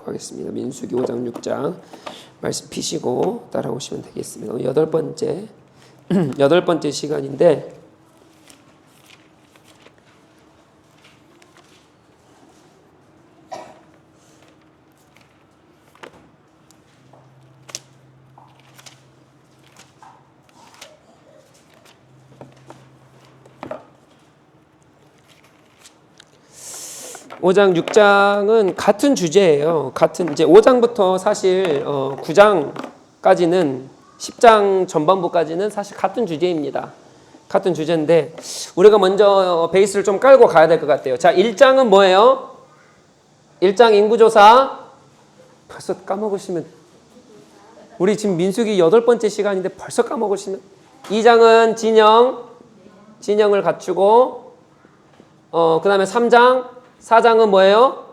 하도록 하겠습니다. 민수기 5장 6장 말씀 피시고 따라오시면 되겠습니다. 여덟 번째 시간인데 오 장 6장은 같은 주제예요. 같은 이제 5장부터 사실 9장까지는 10장 전반부까지는 사실 같은 주제입니다. 같은 주제인데 우리가 먼저 베이스를 좀 깔고 가야 될 것 같아요. 자, 1장은 뭐예요? 1장 인구조사. 벌써 까먹으시면 우리 지금 민수기 8번째 시간인데 벌써 까먹으시면 2장은 진영을 갖추고 그 다음에 3장 4장은 뭐예요?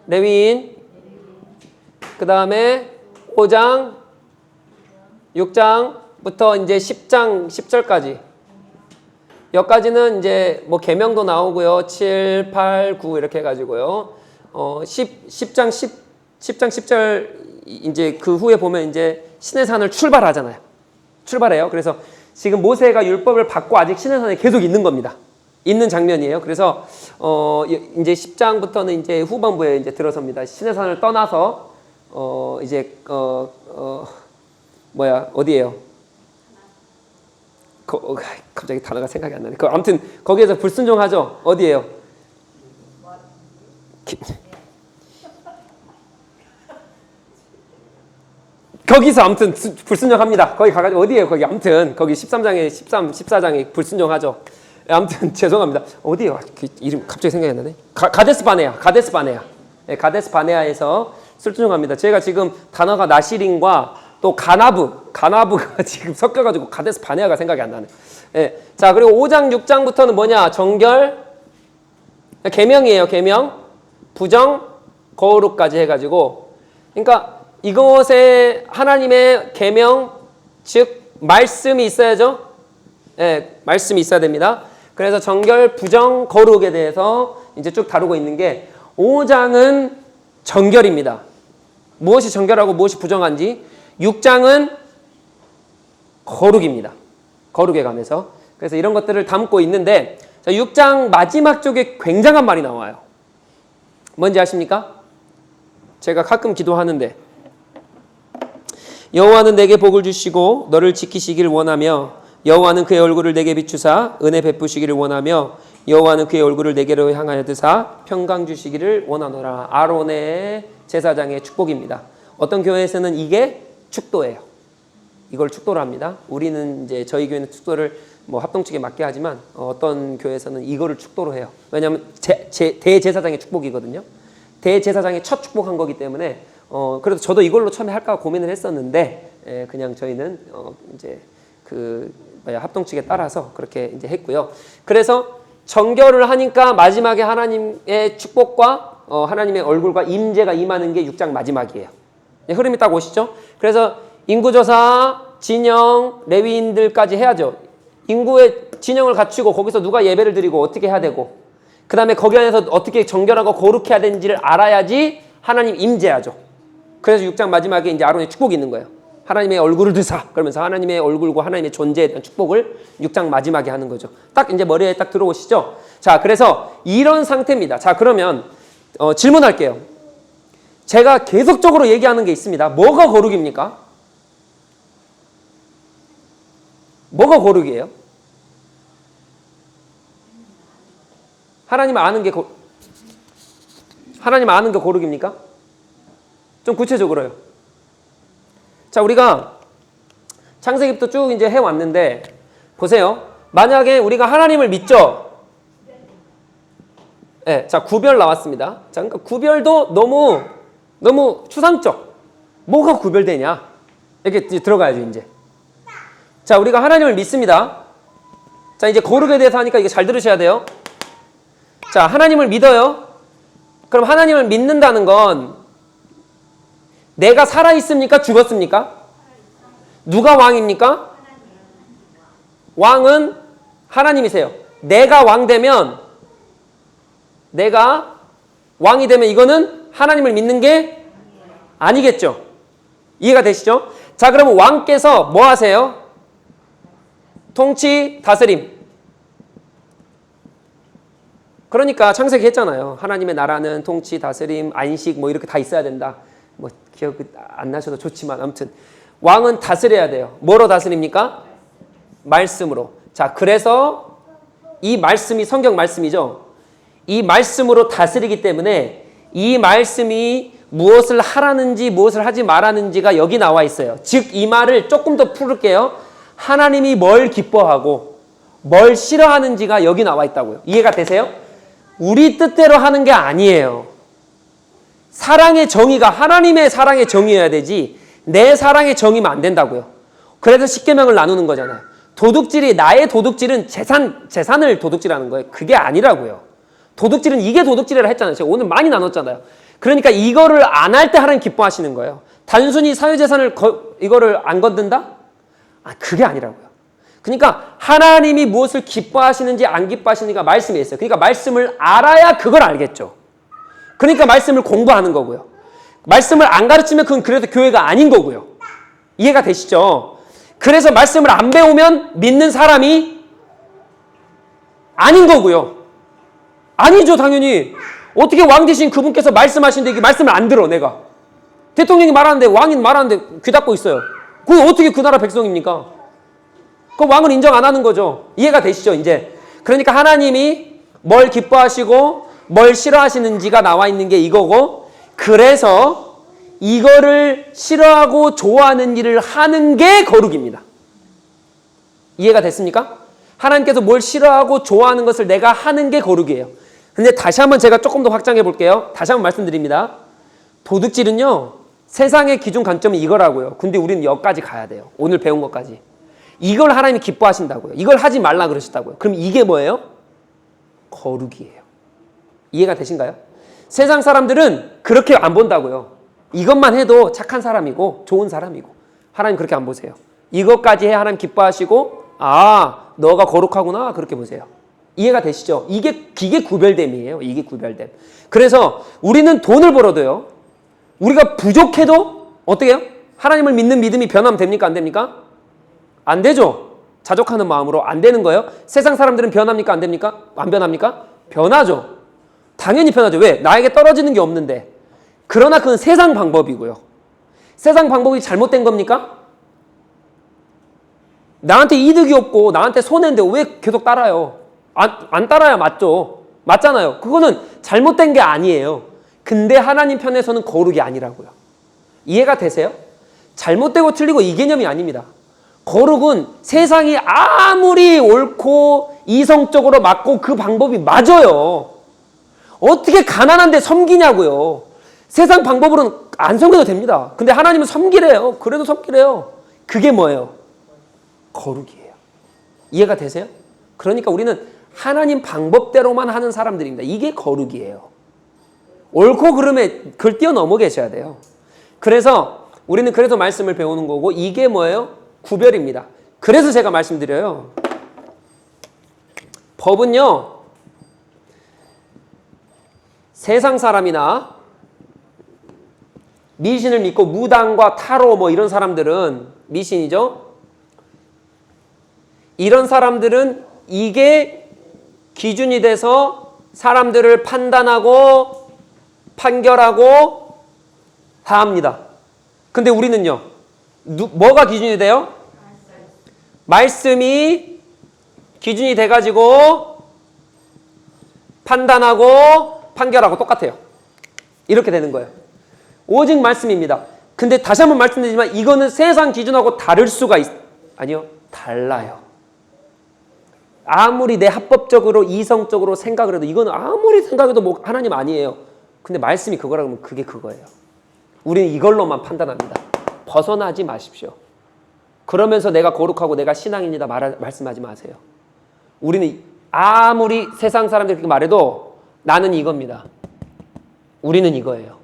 레위인. 그 다음에 5장 6장부터 이제 10장 10절까지 여기까지는 이제 뭐 계명도 나오고요. 7, 8, 9 이렇게 해가지고요. 10장 10절 이제 그 후에 보면 이제 시내산을 출발하잖아요. 출발해요. 그래서 지금 모세가 율법을 받고 아직 시내산에 계속 있는 겁니다. 있는 장면이에요. 그래서 이제 10장부터는 이제 후반부에 이제 들어섭니다. 시내산을 떠나서 이제 어디예요? 갑자기 단어가 생각이 안 나네. 아무튼 거기에서 불순종하죠. 어디예요? 거기서 아무튼 불순종합니다. 거기 가가지고 어디예요? 거기 아무튼 거기 13장에 14장에 불순종하죠. 아무튼 죄송합니다. 어디요? 그 이름 갑자기 생각이 안 나네. 가데스 바네아. 네, 가데스 바네아에서 출중합니다. 제가 지금 단어가 나시린과 또 가나브가 지금 섞여가지고 가데스 바네아가 생각이 안 나네. 네, 자, 그리고 5장 6장부터는 뭐냐? 정결, 계명이에요. 계명, 부정, 거룩까지 해가지고, 그러니까 이것에 하나님의 계명, 즉 말씀이 있어야죠. 네, 말씀이 있어야 됩니다. 그래서 정결, 부정, 거룩에 대해서 이제 쭉 다루고 있는 게 5장은 정결입니다. 무엇이 정결하고 무엇이 부정한지. 6장은 거룩입니다. 거룩에 관해서. 그래서 이런 것들을 담고 있는데 자, 6장 마지막 쪽에 굉장한 말이 나와요. 뭔지 아십니까? 제가 가끔 기도하는데 여호와는 내게 복을 주시고 너를 지키시기를 원하며 여호와는 그의 얼굴을 내게 비추사 은혜 베푸시기를 원하며 여호와는 그의 얼굴을 내게로 향하여 드사 평강 주시기를 원하노라. 아론의 제사장의 축복입니다. 어떤 교회에서는 이게 축도예요. 이걸 축도로 합니다. 우리는 이제 저희 교회는 축도를 뭐 합동 측에 맡게 하지만 어떤 교회에서는 이거를 축도로 해요. 왜냐하면 대제사장의 축복이거든요. 대제사장의 첫 축복한 거기 때문에 그래도 저도 이걸로 처음에 할까 고민을 했었는데 그냥 저희는 이제 합동 측에 따라서 그렇게 이제 했고요. 그래서 정결을 하니까 마지막에 하나님의 축복과 하나님의 얼굴과 임재가 임하는 게 6장 마지막이에요. 흐름이 딱 오시죠? 그래서 인구조사, 진영, 레위인들까지 해야죠. 인구의 진영을 갖추고 거기서 누가 예배를 드리고 어떻게 해야 되고 그 다음에 거기 안에서 어떻게 정결하고 거룩해야 되는지를 알아야지 하나님 임재하죠. 그래서 6장 마지막에 이제 아론의 축복이 있는 거예요. 하나님의 얼굴을 드사 그러면서 하나님의 얼굴과 하나님의 존재에 대한 축복을 6장 마지막에 하는 거죠. 딱 이제 머리에 딱 들어오시죠. 자, 그래서 이런 상태입니다. 자, 그러면 질문할게요. 제가 계속적으로 얘기하는 게 있습니다. 뭐가 거룩입니까? 뭐가 거룩이에요? 하나님 아는 게 거룩입니까? 좀 구체적으로요. 자, 우리가 창세기부터 쭉 이제 해왔는데, 보세요. 만약에 우리가 하나님을 믿죠? 네, 자, 구별 나왔습니다. 자, 그러니까 구별도 너무 추상적. 뭐가 구별되냐? 이렇게 들어가야죠, 이제. 자, 우리가 하나님을 믿습니다. 자, 이제 거룩에 대해서 하니까 이거 잘 들으셔야 돼요. 자, 하나님을 믿어요. 그럼 하나님을 믿는다는 건 내가 살아있습니까? 죽었습니까? 누가 왕입니까? 왕은 하나님이세요. 내가 왕이 되면 이거는 하나님을 믿는 게 아니겠죠. 이해가 되시죠? 자, 그러면 왕께서 뭐 하세요? 통치, 다스림. 그러니까 창세기 했잖아요. 하나님의 나라는 통치, 다스림, 안식 뭐 이렇게 다 있어야 된다. 뭐 기억 안 나셔도 좋지만 아무튼 왕은 다스려야 돼요. 뭐로 다스립니까? 말씀으로. 자, 그래서 이 말씀이 성경 말씀이죠. 이 말씀으로 다스리기 때문에 이 말씀이 무엇을 하라는지 무엇을 하지 말라는지가 여기 나와 있어요. 즉 이 말을 조금 더 풀을게요. 하나님이 뭘 기뻐하고 뭘 싫어하는지가 여기 나와 있다고요. 이해가 되세요? 우리 뜻대로 하는 게 아니에요. 사랑의 정의가 하나님의 사랑의 정의여야 되지 내 사랑의 정의면 안 된다고요. 그래서 십계명을 나누는 거잖아요. 도둑질이 나의 도둑질은 재산을 도둑질하는 거예요. 그게 아니라고요. 도둑질은 이게 도둑질이라 했잖아요. 제가 오늘 많이 나눴잖아요. 그러니까 이거를 안 할 때 하나님 기뻐하시는 거예요. 단순히 사유재산을 이거를 안 건든다? 그게 아니라고요. 그러니까 하나님이 무엇을 기뻐하시는지 안 기뻐하시는지가 말씀에 있어요. 그러니까 말씀을 알아야 그걸 알겠죠. 그러니까 말씀을 공부하는 거고요. 말씀을 안 가르치면 그건 그래도 교회가 아닌 거고요. 이해가 되시죠? 그래서 말씀을 안 배우면 믿는 사람이 아닌 거고요. 아니죠, 당연히. 어떻게 왕 되신 그분께서 말씀하시는데 이게 말씀을 안 들어, 내가. 대통령이 말하는데, 왕이 말하는데 귀 닫고 있어요. 그게 어떻게 그 나라 백성입니까? 그 왕을 인정 안 하는 거죠. 이해가 되시죠, 이제? 그러니까 하나님이 뭘 기뻐하시고 뭘 싫어하시는지가 나와 있는 게 이거고, 그래서 이거를 싫어하고 좋아하는 일을 하는 게 거룩입니다. 이해가 됐습니까? 하나님께서 뭘 싫어하고 좋아하는 것을 내가 하는 게 거룩이에요. 근데 다시 한번 제가 조금 더 확장해 볼게요. 다시 한번 말씀드립니다. 도둑질은요, 세상의 기준 관점이 이거라고요. 근데 우리는 여기까지 가야 돼요. 오늘 배운 것까지. 이걸 하나님이 기뻐하신다고요. 이걸 하지 말라 그러셨다고요. 그럼 이게 뭐예요? 거룩이에요. 이해가 되신가요? 세상 사람들은 그렇게 안 본다고요. 이것만 해도 착한 사람이고 좋은 사람이고. 하나님 그렇게 안 보세요. 이것까지 해 하나님 기뻐하시고, 너가 거룩하구나, 그렇게 보세요. 이해가 되시죠? 이게 구별됨이에요. 이게 구별됨. 그래서 우리는 돈을 벌어도요, 우리가 부족해도 어떻게 해요? 하나님을 믿는 믿음이 변하면 됩니까? 안 됩니까? 안 되죠. 자족하는 마음으로 안 되는 거예요. 세상 사람들은 변합니까? 안 됩니까? 안 변합니까? 변하죠. 당연히 변하죠. 왜? 나에게 떨어지는 게 없는데. 그러나 그건 세상 방법이고요. 세상 방법이 잘못된 겁니까? 나한테 이득이 없고 나한테 손해인데 왜 계속 따라요? 안 따라야 맞죠. 맞잖아요. 그거는 잘못된 게 아니에요. 근데 하나님 편에서는 거룩이 아니라고요. 이해가 되세요? 잘못되고 틀리고 이 개념이 아닙니다. 거룩은 세상이 아무리 옳고 이성적으로 맞고 그 방법이 맞아요. 어떻게 가난한데 섬기냐고요. 세상 방법으로는 안 섬겨도 됩니다. 근데 하나님은 섬기래요. 그래도 섬기래요. 그게 뭐예요? 거룩이에요. 이해가 되세요? 그러니까 우리는 하나님 방법대로만 하는 사람들입니다. 이게 거룩이에요. 옳고 그름에 그걸 뛰어넘어 계셔야 돼요. 그래서 우리는 그래서 말씀을 배우는 거고, 이게 뭐예요? 구별입니다. 그래서 제가 말씀드려요. 법은요, 세상 사람이나 미신을 믿고 무당과 타로 뭐 이런 사람들은, 미신이죠? 이런 사람들은 이게 기준이 돼서 사람들을 판단하고 판결하고 다 합니다. 근데 우리는요, 뭐가 기준이 돼요? 말씀이 기준이 돼가지고 판단하고 판결하고 똑같아요. 이렇게 되는 거예요. 오직 말씀입니다. 근데 다시 한번 말씀드리지만 이거는 세상 기준하고 다를 수가 아니요, 달라요. 아무리 내 합법적으로 이성적으로 생각을 해도 이거는 아무리 생각해도 뭐 하나님 아니에요. 근데 말씀이 그거라 그러면 그게 그거예요. 우리는 이걸로만 판단합니다. 벗어나지 마십시오. 그러면서 내가 거룩하고 내가 신앙인이다 말씀하지 마세요. 우리는 아무리 세상 사람들이 그렇게 말해도 나는 이겁니다. 우리는 이거예요.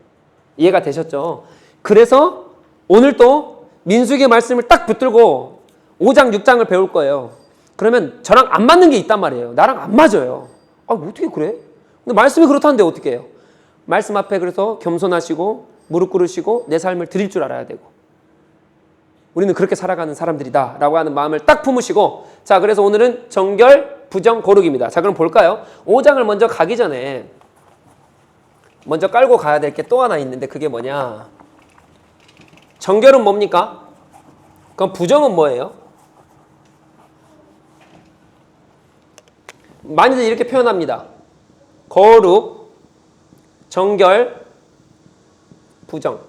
이해가 되셨죠? 그래서 오늘 또 민수기의 말씀을 딱 붙들고 5장 6장을 배울 거예요. 그러면 저랑 안 맞는 게 있단 말이에요. 나랑 안 맞아요. 어떻게 그래? 근데 말씀이 그렇다는데 어떻게 해요? 말씀 앞에 그래서 겸손하시고 무릎 꿇으시고 내 삶을 드릴 줄 알아야 되고 우리는 그렇게 살아가는 사람들이다 라고 하는 마음을 딱 품으시고 자 그래서 오늘은 정결, 부정, 거룩입니다. 자 그럼 볼까요? 5장을 먼저 가기 전에 먼저 깔고 가야 될 게 또 하나 있는데 그게 뭐냐? 정결은 뭡니까? 그럼 부정은 뭐예요? 많이들 이렇게 표현합니다. 거룩, 정결, 부정.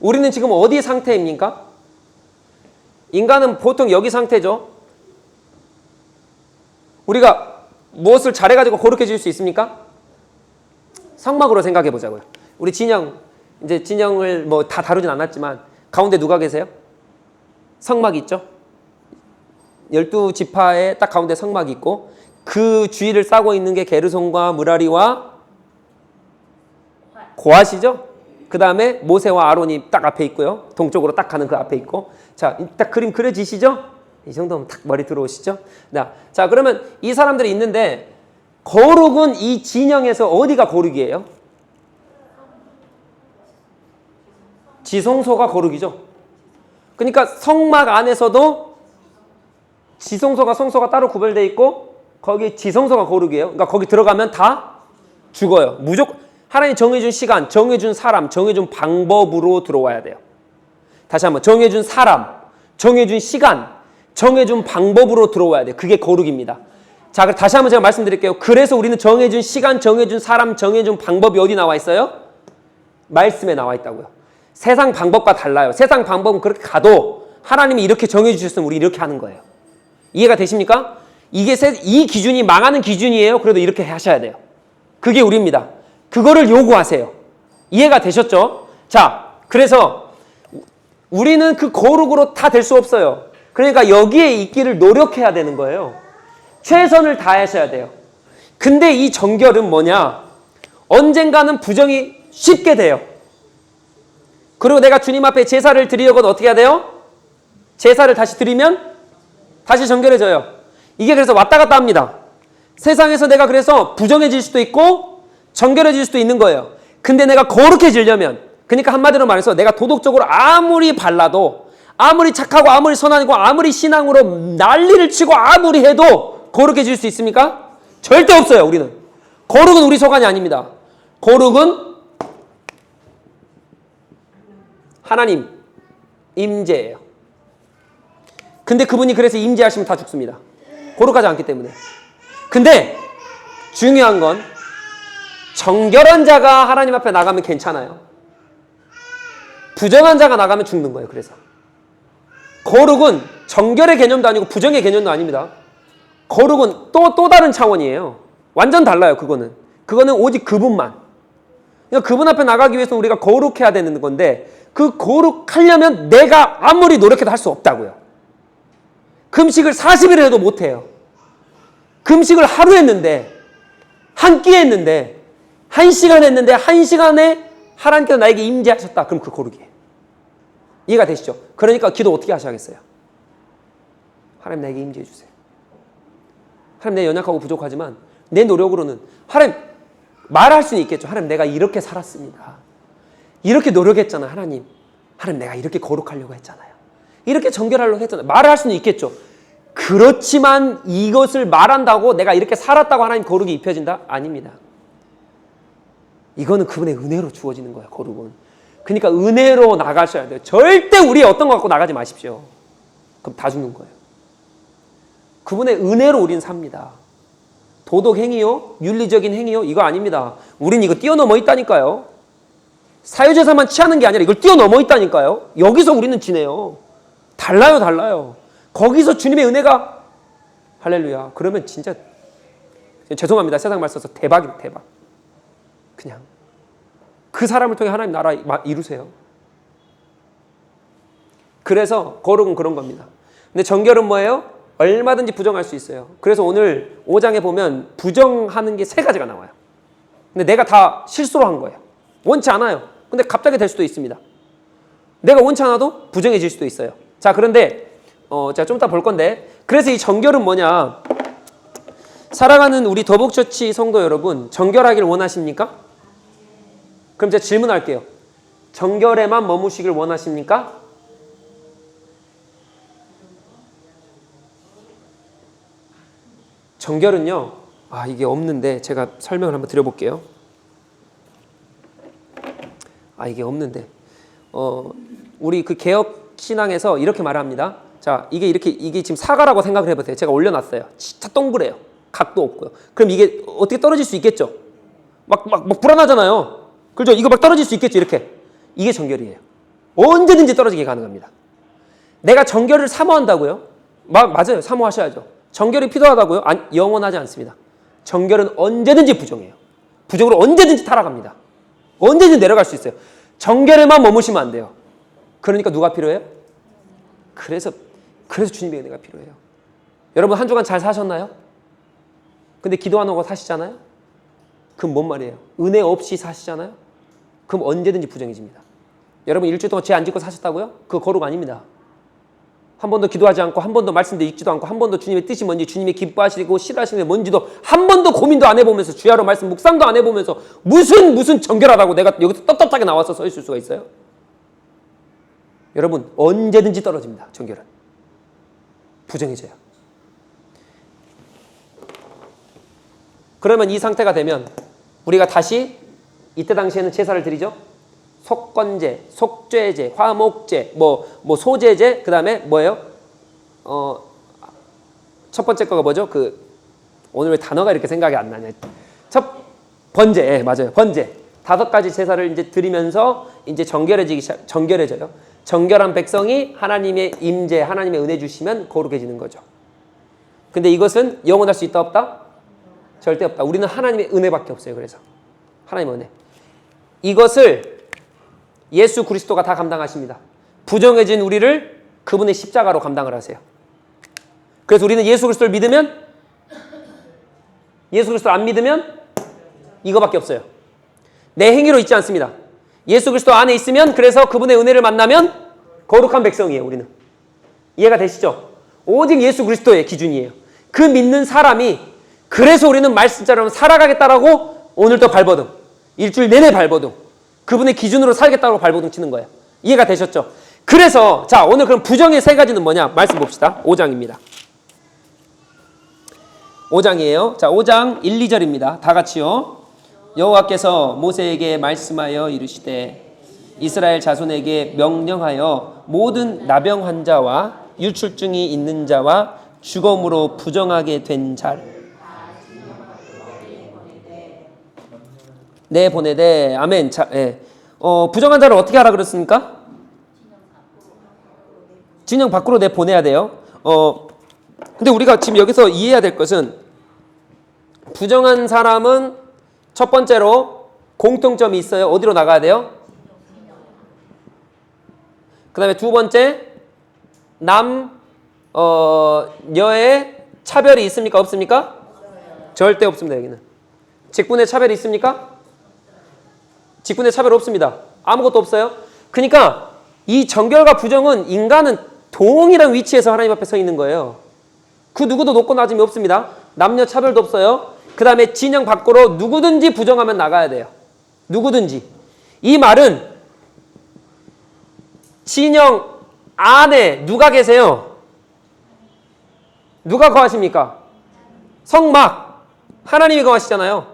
우리는 지금 어디 상태입니까? 인간은 보통 여기 상태죠. 우리가 무엇을 잘해가지고 거룩해질 수 있습니까? 성막으로 생각해 보자고요. 우리 진영, 이제 진영을 뭐 다 다루진 않았지만 가운데 누가 계세요? 성막이 있죠? 12지파에 딱 가운데 성막이 있고 그 주위를 싸고 있는 게 게르손과 무라리와 고핫이죠? 그 다음에 모세와 아론이 딱 앞에 있고요. 동쪽으로 딱 가는 그 앞에 있고 자, 딱 그림 그려지시죠? 이 정도면 딱 머리 들어오시죠? 자, 그러면 이 사람들이 있는데 거룩은 이 진영에서 어디가 거룩이에요? 지성소가 거룩이죠. 그러니까 성막 안에서도 지성소가 성소가 따로 구별되어 있고 거기 지성소가 거룩이에요. 그러니까 거기 들어가면 다 죽어요. 무조건 하나님 정해준 시간, 정해준 사람, 정해준 방법으로 들어와야 돼요. 다시 한번 정해준 사람, 정해준 시간, 정해준 방법으로 들어와야 돼요. 그게 거룩입니다. 자, 다시 한번 제가 말씀드릴게요. 그래서 우리는 정해준 시간, 정해준 사람, 정해준 방법이 어디 나와 있어요? 말씀에 나와 있다고요. 세상 방법과 달라요. 세상 방법은 그렇게 가도 하나님이 이렇게 정해주셨으면 우리 이렇게 하는 거예요. 이해가 되십니까? 이 기준이 망하는 기준이에요. 그래도 이렇게 하셔야 돼요. 그게 우리입니다. 그거를 요구하세요. 이해가 되셨죠? 자, 그래서 우리는 그 거룩으로 다 될 수 없어요. 그러니까 여기에 있기를 노력해야 되는 거예요. 최선을 다하셔야 돼요. 근데 이 정결은 뭐냐? 언젠가는 부정이 쉽게 돼요. 그리고 내가 주님 앞에 제사를 드리려고는 어떻게 해야 돼요? 제사를 다시 드리면 다시 정결해져요. 이게 그래서 왔다 갔다 합니다. 세상에서 내가 그래서 부정해질 수도 있고 정결해질 수도 있는 거예요. 근데 내가 거룩해지려면 그러니까 한마디로 말해서 내가 도덕적으로 아무리 발라도 아무리 착하고 아무리 선하고 아무리 신앙으로 난리를 치고 아무리 해도 거룩해질 수 있습니까? 절대 없어요. 우리는. 거룩은 우리 소관이 아닙니다. 거룩은 하나님 임재예요. 근데 그분이 그래서 임재하시면 다 죽습니다. 거룩하지 않기 때문에. 근데 중요한 건 정결한 자가 하나님 앞에 나가면 괜찮아요. 부정한 자가 나가면 죽는 거예요. 그래서 거룩은 정결의 개념도 아니고 부정의 개념도 아닙니다. 거룩은 또 다른 차원이에요. 완전 달라요. 그거는 오직 그분만. 그러니까 그분 앞에 나가기 위해서 우리가 거룩해야 되는 건데 그 거룩하려면 내가 아무리 노력해도 할 수 없다고요. 금식을 40일 해도 못해요. 금식을 하루 했는데 한 끼 했는데 1시간 했는데 1시간에 하나님께서 나에게 임재하셨다. 그럼 그 거룩이에요. 이해가 되시죠? 그러니까 기도 어떻게 하셔야겠어요? 하나님 나에게 임재해 주세요. 하나님 내가 연약하고 부족하지만 내 노력으로는 하나님 말할 수는 있겠죠. 하나님 내가 이렇게 살았습니다. 이렇게 노력했잖아요. 하나님 내가 이렇게 거룩하려고 했잖아요. 이렇게 정결하려고 했잖아요. 말을 할 수는 있겠죠. 그렇지만 이것을 말한다고 내가 이렇게 살았다고 하나님 거룩이 입혀진다? 아닙니다. 이거는 그분의 은혜로 주어지는 거예요. 거룩은. 그러니까 은혜로 나가셔야 돼요. 절대 우리 어떤 거 갖고 나가지 마십시오. 그럼 다 죽는 거예요. 그분의 은혜로 우리는 삽니다. 도덕 행위요? 윤리적인 행위요? 이거 아닙니다. 우린 이거 뛰어넘어 있다니까요. 사유재산만 취하는 게 아니라 이걸 뛰어넘어 있다니까요. 여기서 우리는 지내요. 달라요. 거기서 주님의 은혜가 할렐루야. 그러면 진짜 죄송합니다. 세상 말 써서 대박이다. 대박. 그냥 그 사람을 통해 하나님 나라 이루세요. 그래서 거룩은 그런 겁니다. 근데 정결은 뭐예요? 얼마든지 부정할 수 있어요. 그래서 오늘 5장에 보면 부정하는 게 3가지가 나와요. 근데 내가 다 실수로 한 거예요. 원치 않아요. 근데 갑자기 될 수도 있습니다. 내가 원치 않아도 부정해질 수도 있어요. 자, 그런데 제가 좀 이따 볼 건데 그래서 이 정결은 뭐냐? 살아가는 우리 더복처치 성도 여러분, 정결하길 원하십니까? 그럼 제가 질문할게요. 정결에만 머무시길 원하십니까? 정결은요, 이게 없는데 제가 설명을 한번 드려볼게요. 이게 없는데, 우리 그 개혁 신앙에서 이렇게 말합니다. 자, 이게 지금 사과라고 생각을 해보세요. 제가 올려놨어요. 진짜 동그래요. 각도 없고요. 그럼 이게 어떻게 떨어질 수 있겠죠? 막 불안하잖아요. 그렇죠? 이거 막 떨어질 수 있겠죠? 이렇게. 이게 정결이에요. 언제든지 떨어지게 가능합니다. 내가 정결을 사모한다고요? 맞아요. 사모하셔야죠. 정결이 필요하다고요? 영원하지 않습니다. 정결은 언제든지 부정해요. 부정으로 언제든지 타락합니다. 언제든지 내려갈 수 있어요. 정결에만 머무시면 안 돼요. 그러니까 누가 필요해요? 그래서 주님의 은혜가 필요해요. 여러분 한 주간 잘 사셨나요? 근데 기도 안 하고 사시잖아요? 그럼 뭔 말이에요? 은혜 없이 사시잖아요? 그럼 언제든지 부정해집니다. 여러분 일주일 동안 죄 안 짓고 사셨다고요? 그거 거룩 아닙니다. 한 번도 기도하지 않고 한 번도 말씀도 읽지도 않고 한 번도 주님의 뜻이 뭔지 주님이 기뻐하시고 싫어하시는 게 뭔지도 한 번도 고민도 안 해보면서 주야로 말씀 묵상도 안 해보면서 무슨 정결하다고 내가 여기서 떳떳하게 나와서 서 있을 수가 있어요? 여러분 언제든지 떨어집니다. 정결은. 부정해져요. 그러면 이 상태가 되면 우리가 다시 이때 당시에는 제사를 드리죠. 속건제, 속죄제, 화목제, 소제제, 그 다음에 뭐예요? 첫 번째 거가 뭐죠? 오늘 왜 단어가 이렇게 생각이 안 나냐? 번제, 맞아요. 번제. 5가지 제사를 이제 드리면서 이제 정결해져요. 정결한 백성이 하나님의 임재, 하나님의 은혜 주시면 거룩해지는 거죠. 근데 이것은 영원할 수 있다, 없다? 절대 없다. 우리는 하나님의 은혜밖에 없어요. 그래서 하나님의 은혜. 이것을 예수 그리스도가 다 감당하십니다. 부정해진 우리를 그분의 십자가로 감당을 하세요. 그래서 우리는 예수 그리스도를 믿으면, 예수 그리스도를 안 믿으면 이거밖에 없어요. 내 행위로 있지 않습니다. 예수 그리스도 안에 있으면, 그래서 그분의 은혜를 만나면 거룩한 백성이에요. 우리는. 이해가 되시죠? 오직 예수 그리스도의 기준이에요. 그 믿는 사람이, 그래서 우리는 말씀처럼 살아가겠다라고 오늘도 발버둥, 일주일 내내 발버둥, 그분의 기준으로 살겠다고 발버둥 치는 거예요. 이해가 되셨죠? 그래서 자, 오늘 그럼 부정의 3가지는 뭐냐? 말씀 봅시다. 5장입니다. 5장이에요. 자, 5장 1, 2절입니다. 다 같이요. 여호와께서 모세에게 말씀하여 이르시되 이스라엘 자손에게 명령하여 모든 나병 환자와 유출증이 있는 자와 죽음으로 부정하게 된 자를 내보내되. 아멘. 자, 예. 부정한 자를 어떻게 하라 그랬습니까? 진영 밖으로 내보내야 돼요. 근데 우리가 지금 여기서 이해해야 될 것은, 부정한 사람은 첫 번째로 공통점이 있어요. 어디로 나가야 돼요? 그 다음에 두 번째, 여의 차별이 있습니까? 없습니까? 절대 없습니다. 여기는. 직분의 차별이 있습니까? 직분의 차별 없습니다. 아무것도 없어요. 그러니까 이 정결과 부정은, 인간은 동일한 위치에서 하나님 앞에 서 있는 거예요. 그 누구도 높고 낮음이 없습니다. 남녀 차별도 없어요. 그 다음에 진영 밖으로 누구든지 부정하면 나가야 돼요. 누구든지. 이 말은 진영 안에 누가 계세요? 누가 거하십니까? 성막. 하나님이 거하시잖아요.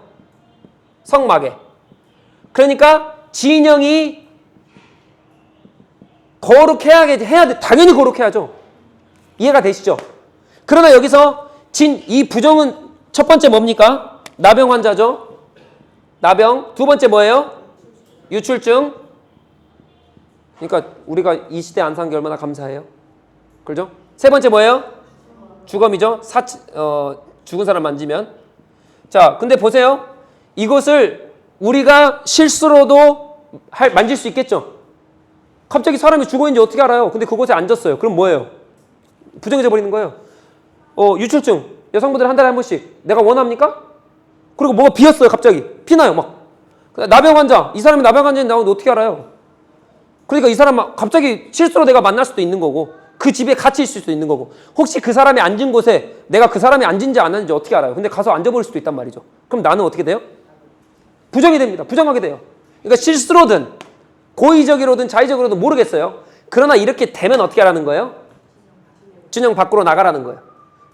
성막에. 그러니까 진영이 거룩해야 돼. 당연히 거룩해야죠. 이해가 되시죠? 그러나 여기서 이 부정은 첫 번째 뭡니까? 나병 환자죠. 나병. 두 번째 뭐예요? 유출증. 그러니까 우리가 이 시대 안 산 게 얼마나 감사해요. 그렇죠? 세 번째 뭐예요? 주검이죠. 죽은 사람 만지면. 자, 근데 보세요. 이것을 우리가 실수로도 만질 수 있겠죠. 갑자기 사람이 죽어있는지 어떻게 알아요? 근데 그곳에 앉았어요. 그럼 뭐예요? 부정해져 버리는 거예요. 유출증. 여성분들 한 달에 한 번씩. 내가 원합니까? 그리고 뭐가 비었어요. 갑자기. 피나요. 막. 나병 환자. 이 사람이 나병 환자인지 나오는데 어떻게 알아요? 그러니까 이 사람 갑자기 실수로 내가 만날 수도 있는 거고. 그 집에 같이 있을 수도 있는 거고 혹시 그 사람이 앉은 곳에 내가 그 사람이 앉은지 안 앉은지 어떻게 알아요? 근데 가서 앉아버릴 수도 있단 말이죠. 그럼 나는 어떻게 돼요? 부정이 됩니다. 부정하게 돼요. 그러니까 실수로든 고의적으로든 자의적으로든 모르겠어요. 그러나 이렇게 되면 어떻게 하라는 거예요? 진영 밖으로 나가라는 거예요.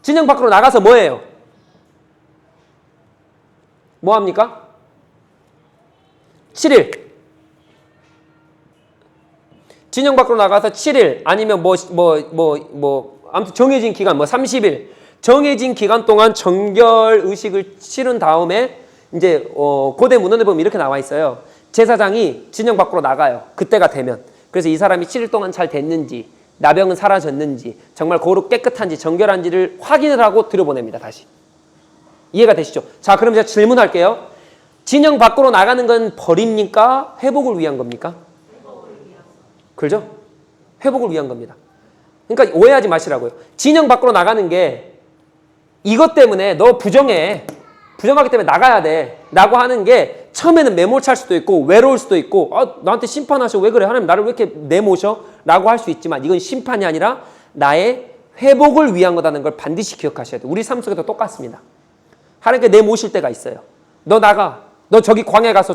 진영 밖으로 나가서 뭐예요? 뭐 합니까? 7일. 진영 밖으로 나가서 7일 아니면 아무튼 정해진 기간 30일 정해진 기간 동안 정결 의식을 치른 다음에 이제 고대 문헌에 보면 이렇게 나와 있어요. 제사장이 진영 밖으로 나가요. 그때가 되면. 그래서 이 사람이 7일 동안 잘 됐는지 나병은 사라졌는지 정말 거룩 깨끗한지 정결한지를 확인을 하고 들여보냅니다. 다시. 이해가 되시죠? 자, 그럼 제가 질문할게요. 진영 밖으로 나가는 건 벌입니까? 회복을 위한 겁니까? 그렇죠? 회복을 위한 겁니다. 그러니까 오해하지 마시라고요. 진영 밖으로 나가는 게 이것 때문에 너 부정해. 부정하기 때문에 나가야 돼. 라고 하는 게 처음에는 매몰찰 수도 있고 외로울 수도 있고 나한테 심판하셔. 왜 그래? 하나님 나를 왜 이렇게 내모셔? 라고 할 수 있지만 이건 심판이 아니라 나의 회복을 위한 거다는 걸 반드시 기억하셔야 돼요. 우리 삶 속에도 똑같습니다. 하나님께 내모실 때가 있어요. 너 나가. 너 저기 광야에 가서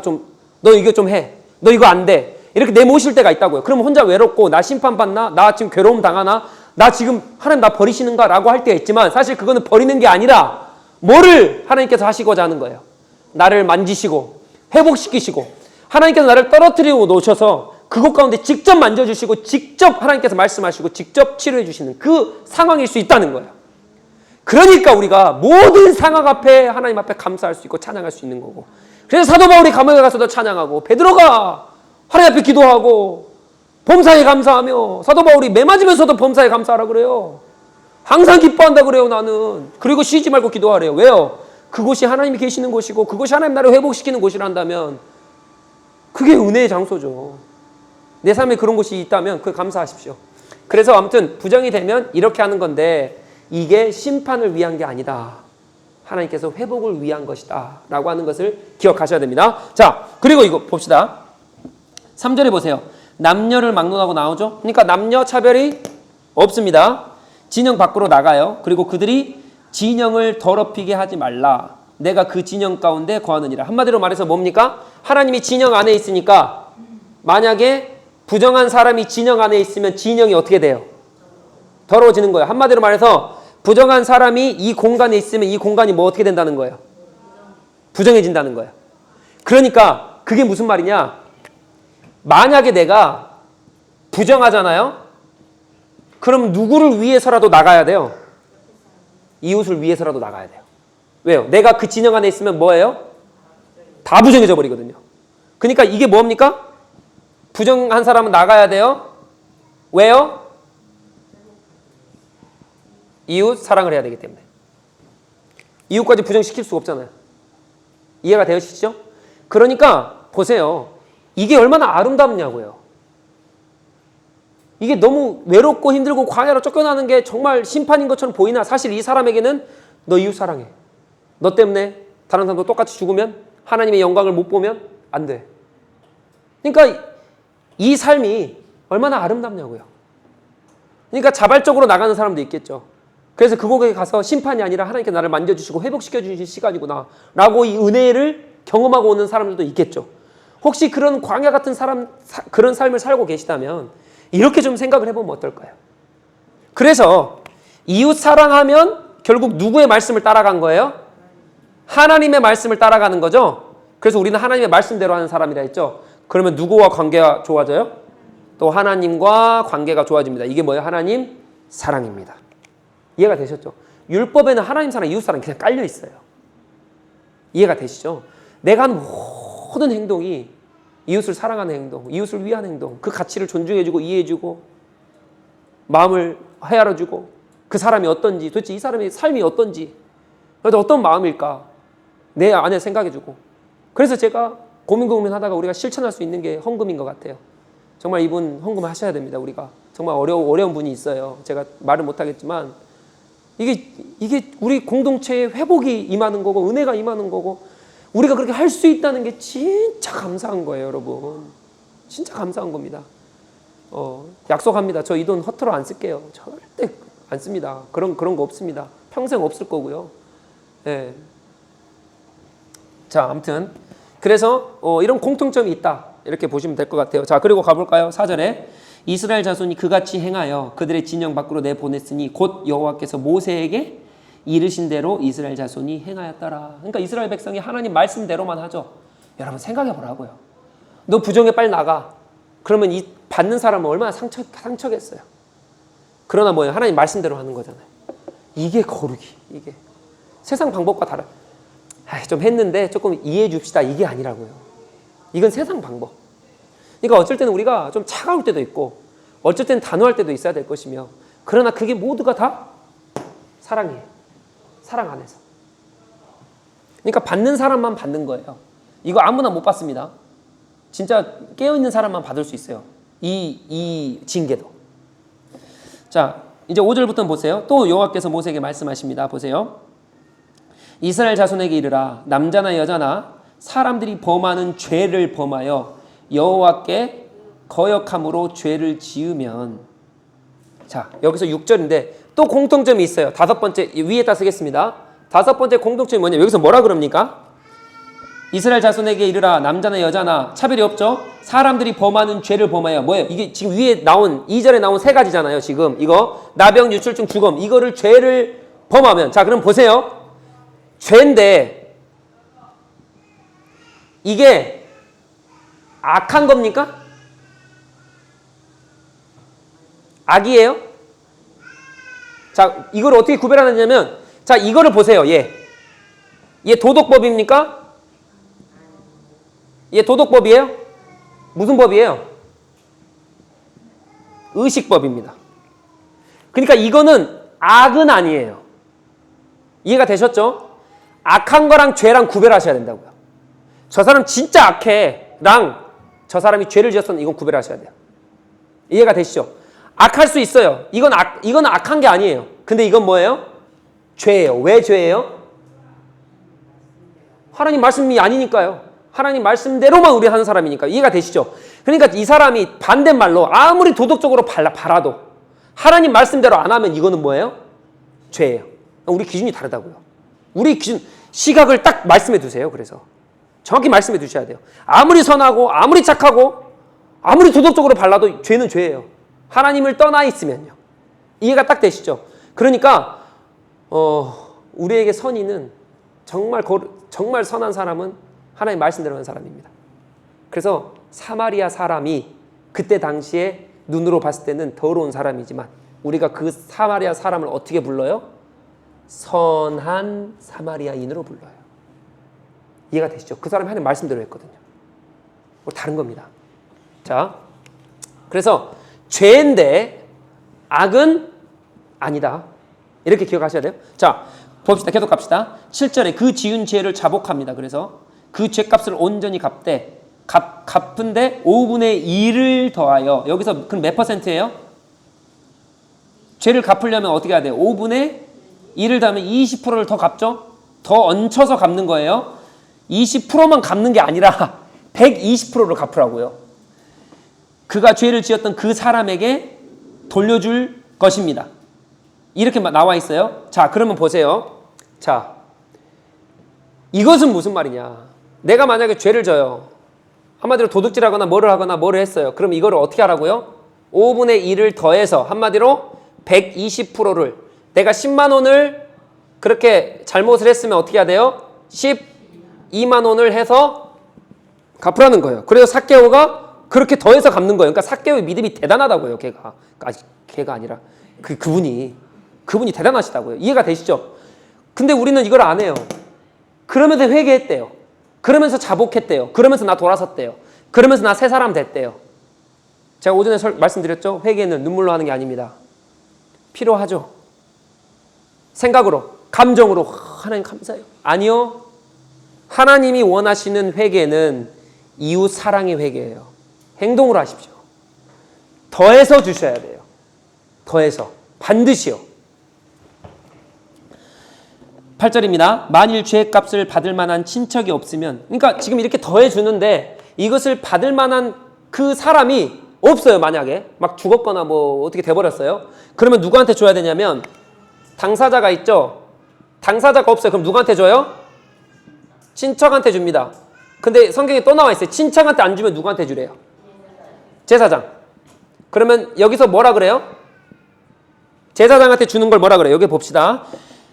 너 이거 좀 해. 너 이거 안 돼. 이렇게 내모실 때가 있다고요. 그럼 혼자 외롭고 나 심판받나? 나 지금 괴로움 당하나? 나 지금 하나님 나 버리시는가? 라고 할 때가 있지만 사실 그거는 버리는 게 아니라 뭐를 하나님께서 하시고자 하는 거예요. 나를 만지시고 회복시키시고 하나님께서 나를 떨어뜨리고 놓으셔서 그곳 가운데 직접 만져주시고 직접 하나님께서 말씀하시고 직접 치료해 주시는 그 상황일 수 있다는 거예요. 그러니까 우리가 모든 상황 앞에 하나님 앞에 감사할 수 있고 찬양할 수 있는 거고 그래서 사도 바울이 감옥에 가서도 찬양하고 베드로가 하나님 앞에 기도하고 범사에 감사하며 사도 바울이 매 맞으면서도 범사에 감사하라 그래요. 항상 기뻐한다 그래요. 나는. 그리고 쉬지 말고 기도하래요. 왜요? 그곳이 하나님이 계시는 곳이고 그것이 하나님 나라를 회복시키는 곳이란다면 그게 은혜의 장소죠. 내 삶에 그런 곳이 있다면 그 감사하십시오. 그래서 아무튼 부정이 되면 이렇게 하는 건데 이게 심판을 위한 게 아니다. 하나님께서 회복을 위한 것이다 라고 하는 것을 기억하셔야 됩니다. 자, 그리고 이거 봅시다. 3절에 보세요. 남녀를 막론하고 나오죠. 그러니까 남녀 차별이 없습니다. 진영 밖으로 나가요. 그리고 그들이 진영을 더럽히게 하지 말라. 내가 그 진영 가운데 거하느니라. 한마디로 말해서 뭡니까? 하나님이 진영 안에 있으니까 만약에 부정한 사람이 진영 안에 있으면 진영이 어떻게 돼요? 더러워지는 거예요. 한마디로 말해서 부정한 사람이 이 공간에 있으면 이 공간이 뭐 어떻게 된다는 거예요? 부정해진다는 거예요. 그러니까 그게 무슨 말이냐? 만약에 내가 부정하잖아요? 그럼 누구를 위해서라도 나가야 돼요? 이웃을 위해서라도 나가야 돼요. 왜요? 내가 그 진영 안에 있으면 뭐예요? 다 부정해져 버리거든요. 그러니까 이게 뭡니까? 부정한 사람은 나가야 돼요. 왜요? 이웃 사랑을 해야 되기 때문에. 이웃까지 부정시킬 수가 없잖아요. 이해가 되시죠? 그러니까 보세요. 이게 얼마나 아름답냐고요. 이게 너무 외롭고 힘들고 광야로 쫓겨나는 게 정말 심판인 것처럼 보이나 사실 이 사람에게는 너 이웃 사랑해. 너 때문에 다른 사람도 똑같이 죽으면 하나님의 영광을 못 보면 안 돼. 그러니까 이 삶이 얼마나 아름답냐고요. 그러니까 자발적으로 나가는 사람도 있겠죠. 그래서 그곳에 가서 심판이 아니라 하나님께 나를 만져주시고 회복시켜 주실 시간이구나 라고 이 은혜를 경험하고 오는 사람들도 있겠죠. 혹시 그런 광야 같은 그런 삶을 살고 계시다면 이렇게 좀 생각을 해보면 어떨까요? 그래서 이웃 사랑하면 결국 누구의 말씀을 따라간 거예요? 하나님의 말씀을 따라가는 거죠. 그래서 우리는 하나님의 말씀대로 하는 사람이라 했죠. 그러면 누구와 관계가 좋아져요? 또 하나님과 관계가 좋아집니다. 이게 뭐예요? 하나님 사랑입니다. 이해가 되셨죠? 율법에는 하나님 사랑, 이웃 사랑 그냥 깔려 있어요. 이해가 되시죠? 내가 하는 모든 행동이 이웃을 사랑하는 행동, 이웃을 위한 행동, 그 가치를 존중해주고 이해해주고 마음을 헤아려주고 그 사람이 어떤지 도대체 이 사람의 삶이 어떤지 어떤 마음일까 내 안에 생각해주고 그래서 제가 고민하다가 우리가 실천할 수 있는 게 헌금인 것 같아요. 정말 이분 헌금 하셔야 됩니다. 우리가 정말 어려운 분이 있어요. 제가 말을 못하겠지만 이게 우리 공동체의 회복이 임하는 거고 은혜가 임하는 거고 우리가 그렇게 할 수 있다는 게 진짜 감사한 거예요, 여러분. 진짜 감사한 겁니다. 약속합니다. 저 이 돈 허투루 안 쓸게요. 절대 안 씁니다. 그런 거 없습니다. 평생 없을 거고요. 예. 자, 아무튼 그래서 이런 공통점이 있다. 이렇게 보시면 될 것 같아요. 자, 그리고 가볼까요? 4절에 이스라엘 자손이 그같이 행하여 그들의 진영 밖으로 내보냈으니 곧 여호와께서 모세에게 이르신 대로 이스라엘 자손이 행하였더라. 그러니까 이스라엘 백성이 하나님 말씀대로만 하죠. 여러분 생각해 보라고요. 너 부정에 빨리 나가. 그러면 이 받는 사람은 얼마나 상처겠어요. 그러나 뭐예요? 하나님 말씀대로 하는 거잖아요. 이게 거룩이. 이게 세상 방법과 다른. 좀 했는데 조금 이해해 줍시다. 이게 아니라고요. 이건 세상 방법. 그러니까 어쩔 때는 우리가 좀 차가울 때도 있고 어쩔 때는 단호할 때도 있어야 될 것이며 그러나 그게 모두가 다 사랑이에요. 사랑 안에서. 그러니까 받는 사람만 받는 거예요. 이거 아무나 못 받습니다. 진짜 깨어있는 사람만 받을 수 있어요. 이 징계도. 자, 이제 5절부터 보세요. 또 여호와께서 모세에게 말씀하십니다. 보세요. 이스라엘 자손에게 이르라. 남자나 여자나 사람들이 범하는 죄를 범하여 여호와께 거역함으로 죄를 지으면. 자, 여기서 6절인데 또 공통점이 있어요. 5번째 위에다 쓰겠습니다. 5번째 공통점이 뭐냐? 여기서 뭐라 그럽니까? 이스라엘 자손에게 이르라. 남자나 여자나 차별이 없죠. 사람들이 범하는 죄를 범하여. 뭐예요? 이게 지금 위에 나온 2절에 나온 3가지잖아요. 지금 이거 나병, 유출증, 죽음. 이거를 죄를 범하면. 자, 그럼 보세요. 죄인데 이게 악한 겁니까? 악이에요? 자, 이걸 어떻게 구별하느냐면, 자, 이거를 보세요. 얘 도덕법입니까? 얘 도덕법이에요? 무슨 법이에요? 의식법입니다. 그러니까 이거는 악은 아니에요. 이해가 되셨죠? 악한 거랑 죄랑 구별하셔야 된다고요. 저 사람 진짜 악해랑 저 사람이 죄를 지었으면 이건 구별하셔야 돼요. 이해가 되시죠? 악할 수 있어요. 이건 악한 게 아니에요. 근데 이건 뭐예요? 죄예요. 왜 죄예요? 하나님 말씀이 아니니까요. 하나님 말씀대로만 우리 하는 사람이니까. 이해가 되시죠? 그러니까 이 사람이 반대말로 아무리 도덕적으로 바라도 하나님 말씀대로 안 하면 이거는 뭐예요? 죄예요. 우리 기준이 다르다고요. 우리 기준, 시각을 딱 말씀해 두세요. 그래서 정확히 말씀해 두셔야 돼요. 아무리 선하고 아무리 착하고 아무리 도덕적으로 발라도 죄는 죄예요. 하나님을 떠나 있으면요. 이해가 딱 되시죠? 그러니까 우리에게 선의는 정말 선한 사람은 하나님 말씀대로 하는 사람입니다. 그래서 사마리아 사람이 그때 당시에 눈으로 봤을 때는 더러운 사람이지만 우리가 그 사마리아 사람을 어떻게 불러요? 선한 사마리아인으로 불러요. 이해가 되시죠? 그 사람이 하나님 말씀대로 했거든요. 다른 겁니다. 자, 그래서 죄인데 악은 아니다. 이렇게 기억하셔야 돼요. 자, 봅시다. 계속 갑시다. 7절에 그 지은 죄를 자복합니다. 그래서 그 죄값을 온전히 갚은데 5분의 1을 더하여. 여기서 그럼 몇 %예요? 죄를 갚으려면 어떻게 해야 돼요? 5분의 1을 더하면 20%를 더 갚죠? 더 얹혀서 갚는 거예요. 20%만 갚는 게 아니라 120%를 갚으라고요. 그가 죄를 지었던 그 사람에게 돌려줄 것입니다. 이렇게 나와 있어요. 자, 그러면 보세요. 자, 이것은 무슨 말이냐? 내가 만약에 죄를 져요. 한마디로 도둑질하거나 뭐를 했어요. 그럼 이거를 어떻게 하라고요? 5분의 1을 더해서 한마디로 120%를 내가 10만 원을 그렇게 잘못을 했으면 어떻게 해야 돼요? 12만 원을 해서 갚으라는 거예요. 그래서 삭개오가 그렇게 더해서 갚는 거예요. 그러니까 삭개오의 믿음이 대단하다고요. 걔가 아니라 그분이 대단하시다고요. 이해가 되시죠? 근데 우리는 이걸 안 해요. 그러면서 회개했대요. 그러면서 자복했대요. 그러면서 나 돌아섰대요. 그러면서 나 새 사람 됐대요. 제가 오전에 말씀드렸죠? 회개는 눈물로 하는 게 아닙니다. 필요하죠. 생각으로, 감정으로 하나님 감사해요. 아니요. 하나님이 원하시는 회개는 이웃 사랑의 회개예요. 행동으로 하십시오. 더해서 주셔야 돼요. 더해서. 반드시요. 8절입니다. 만일 죄값을 받을 만한 친척이 없으면, 그러니까 지금 이렇게 더해 주는데 이것을 받을 만한 그 사람이 없어요. 만약에 막 죽었거나 뭐 어떻게 돼버렸어요. 그러면 누구한테 줘야 되냐면 당사자가 있죠. 당사자가 없어요. 그럼 누구한테 줘요? 친척한테 줍니다. 근데 성경에 또 나와 있어요. 친척한테 안 주면 누구한테 주래요? 제사장. 그러면 여기서 뭐라 그래요? 제사장한테 주는 걸 뭐라 그래요? 여기 봅시다.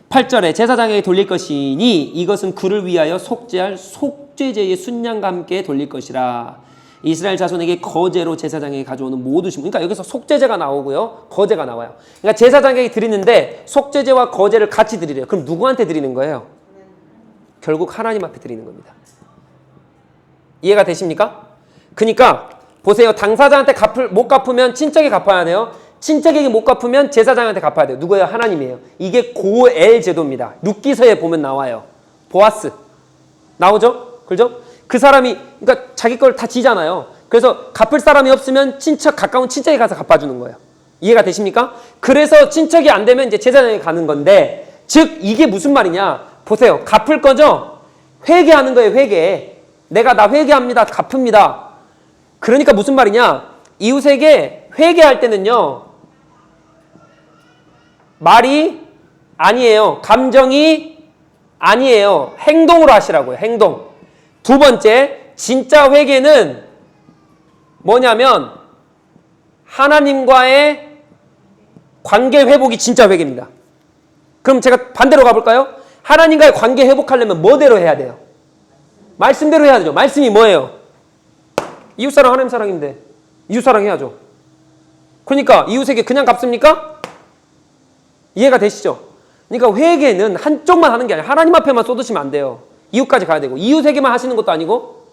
8절에 제사장에게 돌릴 것이니 이것은 그를 위하여 속죄할 속죄제의 순양과 함께 돌릴 것이라. 이스라엘 자손에게 거제로 제사장에게 가져오는 모든 신. 그러니까 여기서 속죄제가 나오고요. 거제가 나와요. 그러니까 제사장에게 드리는데 속죄제와 거제를 같이 드리래요. 그럼 누구한테 드리는 거예요? 결국 하나님 앞에 드리는 겁니다. 이해가 되십니까? 그러니까 보세요. 당사자한테 못 갚으면 친척이 갚아야 돼요. 친척에게 못 갚으면 제사장한테 갚아야 돼요. 누구예요? 하나님이에요. 이게 고엘 제도입니다. 룻기서에 보면 나와요. 보아스 나오죠? 그죠? 그 사람이 그러니까 자기 걸 다 지잖아요. 그래서 갚을 사람이 없으면 가까운 친척에 가서 갚아주는 거예요. 이해가 되십니까? 그래서 친척이 안 되면 이제 제사장에 가는 건데, 즉 이게 무슨 말이냐? 보세요. 갚을 거죠? 회개하는 거예요. 회개. 나 회개합니다. 갚습니다. 그러니까 무슨 말이냐? 이웃에게 회개할 때는요, 말이 아니에요. 감정이 아니에요. 행동으로 하시라고요. 행동. 두 번째, 진짜 회개는 뭐냐면 하나님과의 관계 회복이 진짜 회개입니다. 그럼 제가 반대로 가볼까요? 하나님과의 관계 회복하려면 뭐대로 해야 돼요? 말씀대로 해야 되죠. 말씀이 뭐예요? 이웃사랑 하나님 사랑인데 이웃사랑 해야죠. 그러니까 이웃에게 그냥 갚습니까? 이해가 되시죠? 그러니까 회개는 한쪽만 하는 게 아니라 하나님 앞에만 쏟으시면 안 돼요. 이웃까지 가야 되고 이웃에게만 하시는 것도 아니고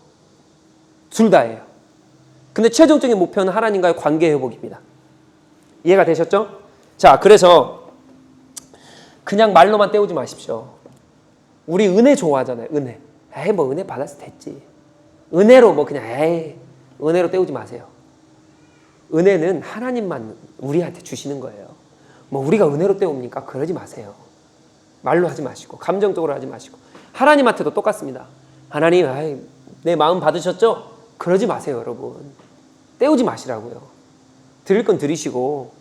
둘 다예요. 근데 최종적인 목표는 하나님과의 관계 회복입니다. 이해가 되셨죠? 자, 그래서 그냥 말로만 때우지 마십시오. 우리 은혜 좋아하잖아요. 은혜. 에이 뭐 은혜 받았을 됐지. 은혜로 뭐 그냥 은혜로 때우지 마세요. 은혜는 하나님만 우리한테 주시는 거예요. 뭐 우리가 은혜로 때웁니까? 그러지 마세요. 말로 하지 마시고 감정적으로 하지 마시고 하나님한테도 똑같습니다. 하나님 내 마음 받으셨죠? 그러지 마세요. 여러분. 때우지 마시라고요. 드릴 건 드리시고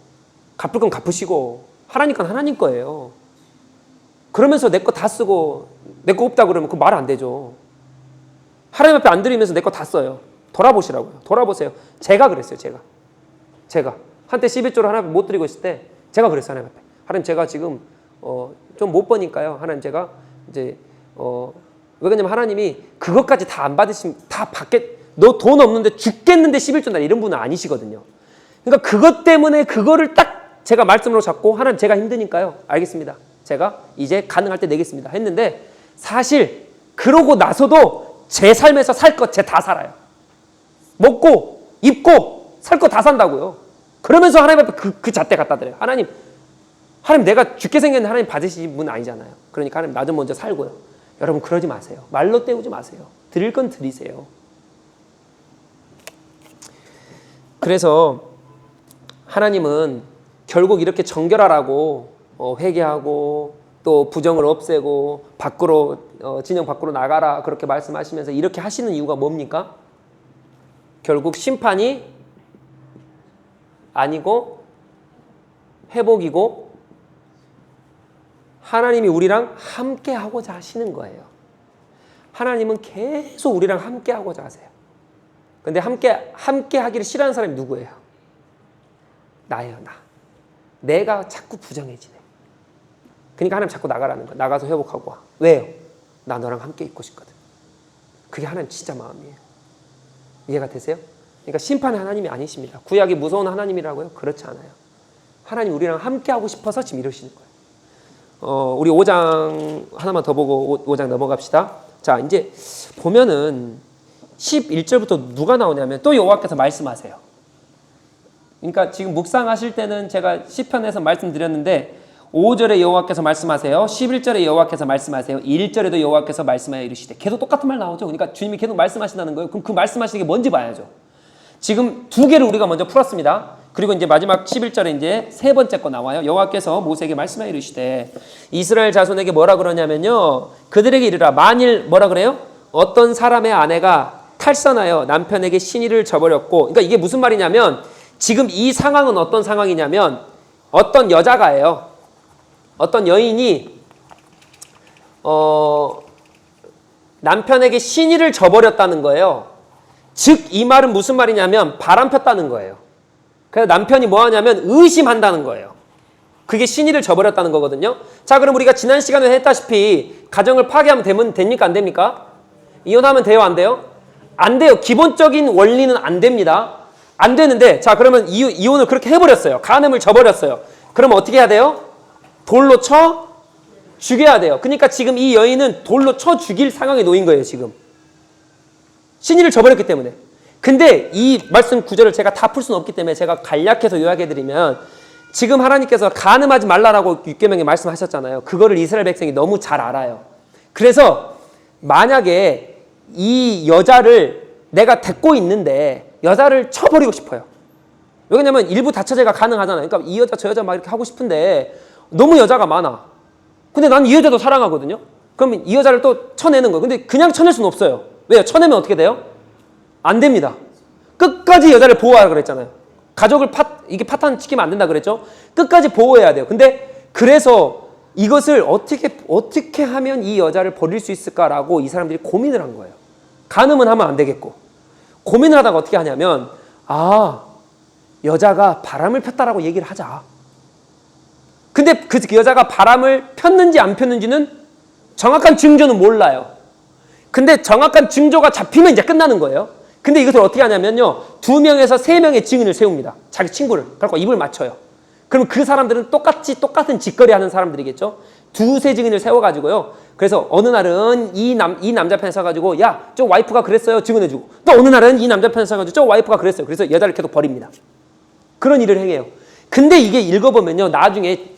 갚을 건 갚으시고 하나님 건 하나님 거예요. 그러면서 내 거 다 쓰고 내 거 없다 그러면 그 말 안 되죠. 하나님 앞에 안 드리면서 내 거 다 써요. 돌아보시라고요. 돌아보세요. 제가 그랬어요. 제가 한때 11조를 하나님 앞에 못 드리고 있을 때 제가 그랬어요. 하나님 앞에. 하나님 제가 지금 좀 못 버니까요. 하나님 제가 이제 왜 그러냐면 하나님이 그것까지 다 안 받으시면 다 받게 너 돈 없는데 죽겠는데 11조 날 이런 분은 아니시거든요. 그러니까 그것 때문에 그거를 딱 제가 말씀으로 잡고 하나님 제가 힘드니까요. 알겠습니다. 제가 이제 가능할 때 내겠습니다. 했는데 사실 그러고 나서도 제 삶에서 살 것 제 다 살아요. 먹고 입고 살 거 다 산다고요. 그러면서 하나님 앞에 그 잣대 갖다 드려요. 하나님 내가 죽게 생겼는데 하나님 받으신 분 아니잖아요. 그러니까 하나님 나 좀 먼저 살고요. 여러분 그러지 마세요. 말로 때우지 마세요. 드릴 건 드리세요. 그래서 하나님은 결국 이렇게 정결하라고 회개하고 또 부정을 없애고 밖으로 진영 밖으로 나가라 그렇게 말씀하시면서 이렇게 하시는 이유가 뭡니까? 결국 심판이 아니고 회복이고 하나님이 우리랑 함께 하고자 하시는 거예요. 하나님은 계속 우리랑 함께 하고자 하세요. 근데 함께 하기를 싫어하는 사람이 누구예요? 나예요, 나. 내가 자꾸 부정해지네. 그러니까 하나님 자꾸 나가라는 거야. 나가서 회복하고 와. 왜요? 나 너랑 함께 있고 싶거든. 그게 하나님 진짜 마음이에요. 이해가 되세요? 그러니까 심판의 하나님이 아니십니다. 구약이 무서운 하나님이라고요? 그렇지 않아요. 하나님 우리랑 함께 하고 싶어서 지금 이러시는 거예요. 우리 5장 하나만 더 보고 5장 넘어갑시다. 자, 이제 보면은 11절부터 누가 나오냐면 또 여호와께서 말씀하세요. 그러니까 지금 묵상하실 때는 제가 시편에서 말씀드렸는데 5절에 여호와께서 말씀하세요. 11절에 여호와께서 말씀하세요. 1절에도 여호와께서 말씀하여 이르시되 계속 똑같은 말 나오죠. 그러니까 주님이 계속 말씀하신다는 거예요. 그럼 그 말씀하시는 게 뭔지 봐야죠. 지금 두 개를 우리가 먼저 풀었습니다. 그리고 이제 마지막 11절에 이제 세 번째 거 나와요. 여호와께서 모세에게 말씀하여 이르시되 이스라엘 자손에게 뭐라 그러냐면요. 그들에게 이르라 만일 뭐라 그래요? 어떤 사람의 아내가 탈선하여 남편에게 신의를 저버렸고, 그러니까 이게 무슨 말이냐면 지금 이 상황은 어떤 상황이냐면 어떤 여자가예요. 어떤 여인이 남편에게 신의를 저버렸다는 거예요. 즉 이 말은 무슨 말이냐면 바람 폈다는 거예요. 그래서 남편이 뭐 하냐면 의심한다는 거예요. 그게 신의를 저버렸다는 거거든요. 자, 그럼 우리가 지난 시간에 했다시피 가정을 파괴하면 됩니까? 안 됩니까? 이혼하면 돼요? 안 돼요? 안 돼요. 기본적인 원리는 안 됩니다. 안 되는데, 자, 그러면 이혼을 그렇게 해버렸어요. 간음을 저버렸어요. 그러면 어떻게 해야 돼요? 돌로 쳐 죽여야 돼요. 그러니까 지금 이 여인은 돌로 쳐 죽일 상황에 놓인 거예요, 지금. 신의를 저버렸기 때문에. 근데 이 말씀 구절을 제가 다 풀 수는 없기 때문에 제가 간략해서 요약해드리면, 지금 하나님께서 간음하지 말라라고 율법에 말씀하셨잖아요. 그거를 이스라엘 백성이 너무 잘 알아요. 그래서 만약에 이 여자를 내가 데리고 있는데 여자를 쳐버리고 싶어요. 왜냐면 일부 다처제가 가능하잖아요. 그러니까 이 여자 저 여자 막 이렇게 하고 싶은데 너무 여자가 많아. 근데 난 이 여자도 사랑하거든요. 그러면 이 여자를 또 쳐내는 거예요. 근데 그냥 쳐낼 수는 없어요. 왜요? 쳐내면 어떻게 돼요? 안 됩니다. 끝까지 여자를 보호하라 그랬잖아요. 가족을 이게 파탄시키면 안 된다 그랬죠? 끝까지 보호해야 돼요. 근데 그래서 이것을 어떻게 하면 이 여자를 버릴 수 있을까라고 이 사람들이 고민을 한 거예요. 간음은 하면 안 되겠고. 고민을 하다가 어떻게 하냐면, 여자가 바람을 폈다라고 얘기를 하자. 근데 그 여자가 바람을 폈는지 안 폈는지는 정확한 증거는 몰라요. 근데 정확한 증거가 잡히면 이제 끝나는 거예요. 근데 이것을 어떻게 하냐면요, 2명에서 3명의 증인을 세웁니다. 자기 친구를. 그래서 입을 맞춰요. 그럼 그 사람들은 똑같은 짓거리 하는 사람들이겠죠. 2-3 증인을 세워가지고요. 그래서 어느 날은 이 남자 편에 서가지고, 야, 저 와이프가 그랬어요. 증언해주고. 또 어느 날은 이 남자 편에 서가지고, 저 와이프가 그랬어요. 그래서 여자를 계속 버립니다. 그런 일을 행해요. 근데 이게 읽어보면요, 나중에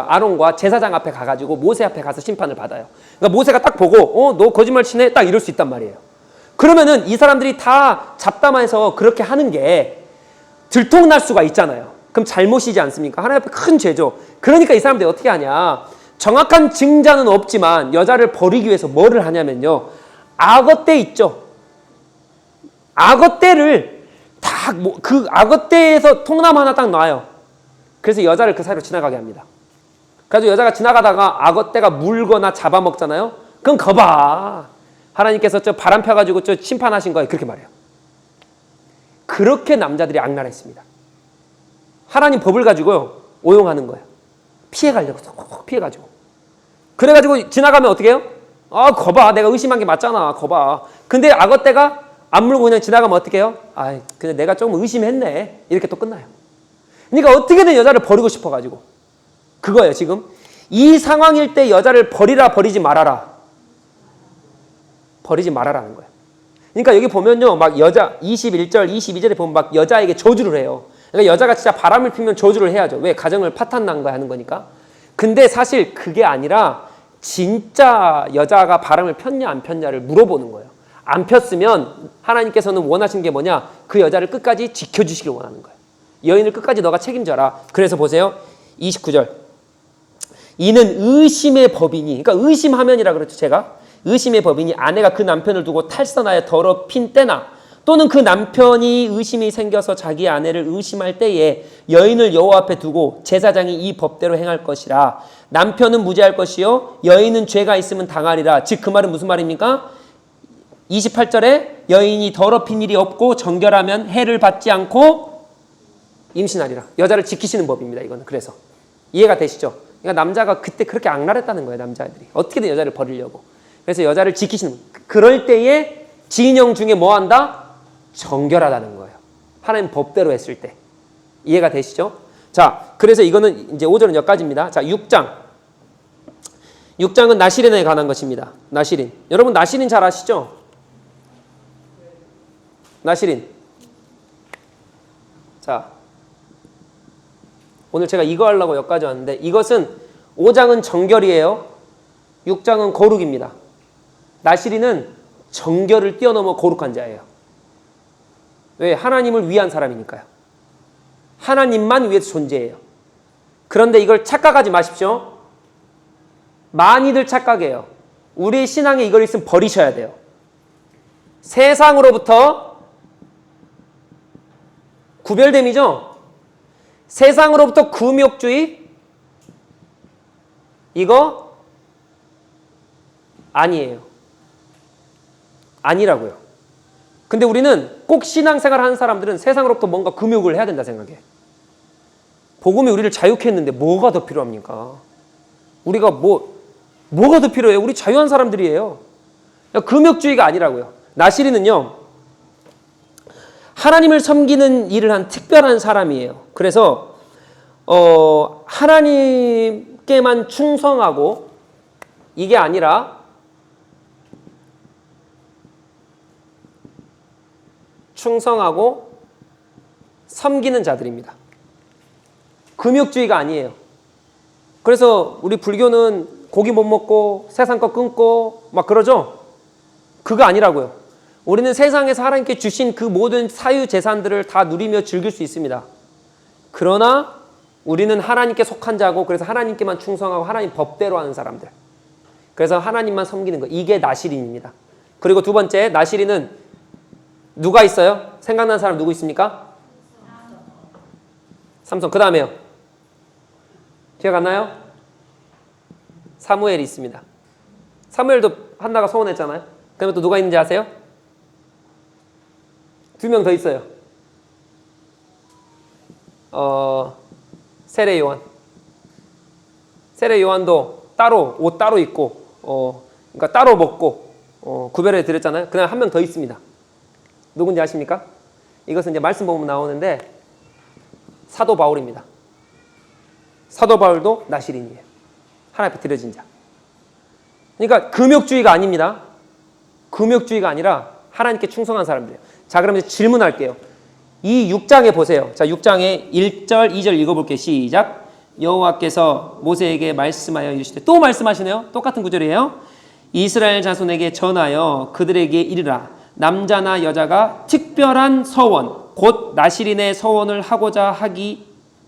아론과 제사장 앞에 가가지고 모세 앞에 가서 심판을 받아요. 그러니까 모세가 딱 보고, 너 거짓말 치네? 딱 이럴 수 있단 말이에요. 그러면은 이 사람들이 다 잡담해서 그렇게 하는 게 들통날 수가 있잖아요. 그럼 잘못이지 않습니까? 하나님 앞에 큰 죄죠. 그러니까 이 사람들이 어떻게 하냐. 정확한 증자는 없지만 여자를 버리기 위해서 뭐를 하냐면요, 악어떼 있죠. 악어떼를 그 악어떼에서 통나무 하나 딱 놔요. 그래서 여자를 그 사이로 지나가게 합니다. 그래서 여자가 지나가다가 악어떼가 물거나 잡아먹잖아요. 그럼 거봐, 하나님께서 저 바람 펴가지고 저 심판하신 거예요. 그렇게 말해요. 그렇게 남자들이 악랄했습니다. 하나님 법을 가지고요, 오용하는 거예요. 피해가려고, 피해가지고. 그래가지고 지나가면 어떻게 해요? 거봐, 내가 의심한 게 맞잖아. 거봐. 근데 악어떼가 안 물고 그냥 지나가면 어떻게 해요? 근데 내가 조금 의심했네. 이렇게 또 끝나요. 그러니까 어떻게든 여자를 버리고 싶어가지고. 그거예요, 지금. 이 상황일 때 여자를 버리라, 버리지 말아라. 버리지 말아라는 거예요. 그러니까 여기 보면요, 막 여자 21절, 22절에 보면 막 여자에게 저주를 해요. 그러니까 여자가 진짜 바람을 피면 저주를 해야죠. 왜? 가정을 파탄난 거야 하는 거니까. 근데 사실 그게 아니라 진짜 여자가 바람을 폈냐 안 폈냐를 물어보는 거예요. 안 폈으면 하나님께서는 원하시는 게 뭐냐? 그 여자를 끝까지 지켜주시길 원하는 거예요. 여인을 끝까지 너가 책임져라. 그래서 보세요. 29절. 이는 의심의 법이니, 그러니까 의심하면이라 그랬죠, 제가. 의심의 법이니 아내가 그 남편을 두고 탈선하여 더럽힌 때나, 또는 그 남편이 의심이 생겨서 자기 아내를 의심할 때에 여인을 여호와 앞에 두고 제사장이 이 법대로 행할 것이라. 남편은 무죄할 것이요 여인은 죄가 있으면 당하리라. 즉 그 말은 무슨 말입니까? 28절에 여인이 더럽힌 일이 없고 정결하면 해를 받지 않고 임신하리라. 여자를 지키시는 법입니다. 이거는. 그래서 이해가 되시죠? 그러니까 남자가 그때 그렇게 악랄했다는 거예요. 남자들이 어떻게든 여자를 버리려고. 그래서 여자를 지키시는, 그럴 때에 진영 중에 뭐 한다? 정결하다는 거예요. 하나님 법대로 했을 때. 이해가 되시죠? 자, 그래서 이거는 이제 5절은 여기까지입니다. 자, 6장. 6장은 나시린에 관한 것입니다. 나시린. 여러분 나시린 잘 아시죠? 나시린. 자, 오늘 제가 이거 하려고 여기까지 왔는데, 이것은 5장은 정결이에요. 6장은 거룩입니다. 나시린은 정결을 뛰어넘어 거룩한 자예요. 왜? 하나님을 위한 사람이니까요. 하나님만 위해서 존재해요. 그런데 이걸 착각하지 마십시오. 많이들 착각해요. 우리의 신앙에 이걸 있으면 버리셔야 돼요. 세상으로부터 구별됨이죠. 세상으로부터 금욕주의 이거 아니에요. 아니라고요. 근데 우리는 꼭 신앙생활 하는 사람들은 세상으로부터 뭔가 금욕을 해야 된다 생각해. 복음이 우리를 자유케 했는데 뭐가 더 필요합니까? 우리가 뭐가 더 필요해요? 우리 자유한 사람들이에요. 금욕주의가 아니라고요. 나시린은요, 하나님을 섬기는 일을 한 특별한 사람이에요. 그래서 하나님께만 충성하고 이게 아니라 충성하고 섬기는 자들입니다. 금욕주의가 아니에요. 그래서 우리 불교는 고기 못 먹고 세상 거 끊고 막 그러죠? 그거 아니라고요. 우리는 세상에서 하나님께 주신 그 모든 사유재산들을 다 누리며 즐길 수 있습니다. 그러나 우리는 하나님께 속한 자고 그래서 하나님께만 충성하고 하나님 법대로 하는 사람들. 그래서 하나님만 섬기는 거. 이게 나시린입니다. 그리고 두 번째, 나시린은 누가 있어요? 생각나는 사람 누구 있습니까? 삼손. 그 다음에요. 기억 안 나요? 사무엘이 있습니다. 사무엘도 한나가 소원했잖아요. 그 다음에 또 누가 있는지 아세요? 2명 더 있어요. 세례 요한. 세례 요한도 따로 옷 따로 입고 그러니까 따로 먹고 구별해 드렸잖아요. 그다음에 한 명 더 있습니다. 누군지 아십니까? 이것은 이제 말씀 보면 나오는데 사도 바울입니다. 사도 바울도 나시린이에요. 하나님 앞에 드려진 자. 그러니까 금욕주의가 아닙니다. 금욕주의가 아니라 하나님께 충성한 사람들이에요. 자, 그럼 이제 질문할게요. 이 6장에 보세요. 자, 6장에 1절, 2절 읽어볼게요. 시작. 여호와께서 모세에게 말씀하여 이르시되, 또 말씀하시네요. 똑같은 구절이에요. 이스라엘 자손에게 전하여 그들에게 이르라. 남자나 여자가 특별한 서원, 곧 나시린의 서원을 하고자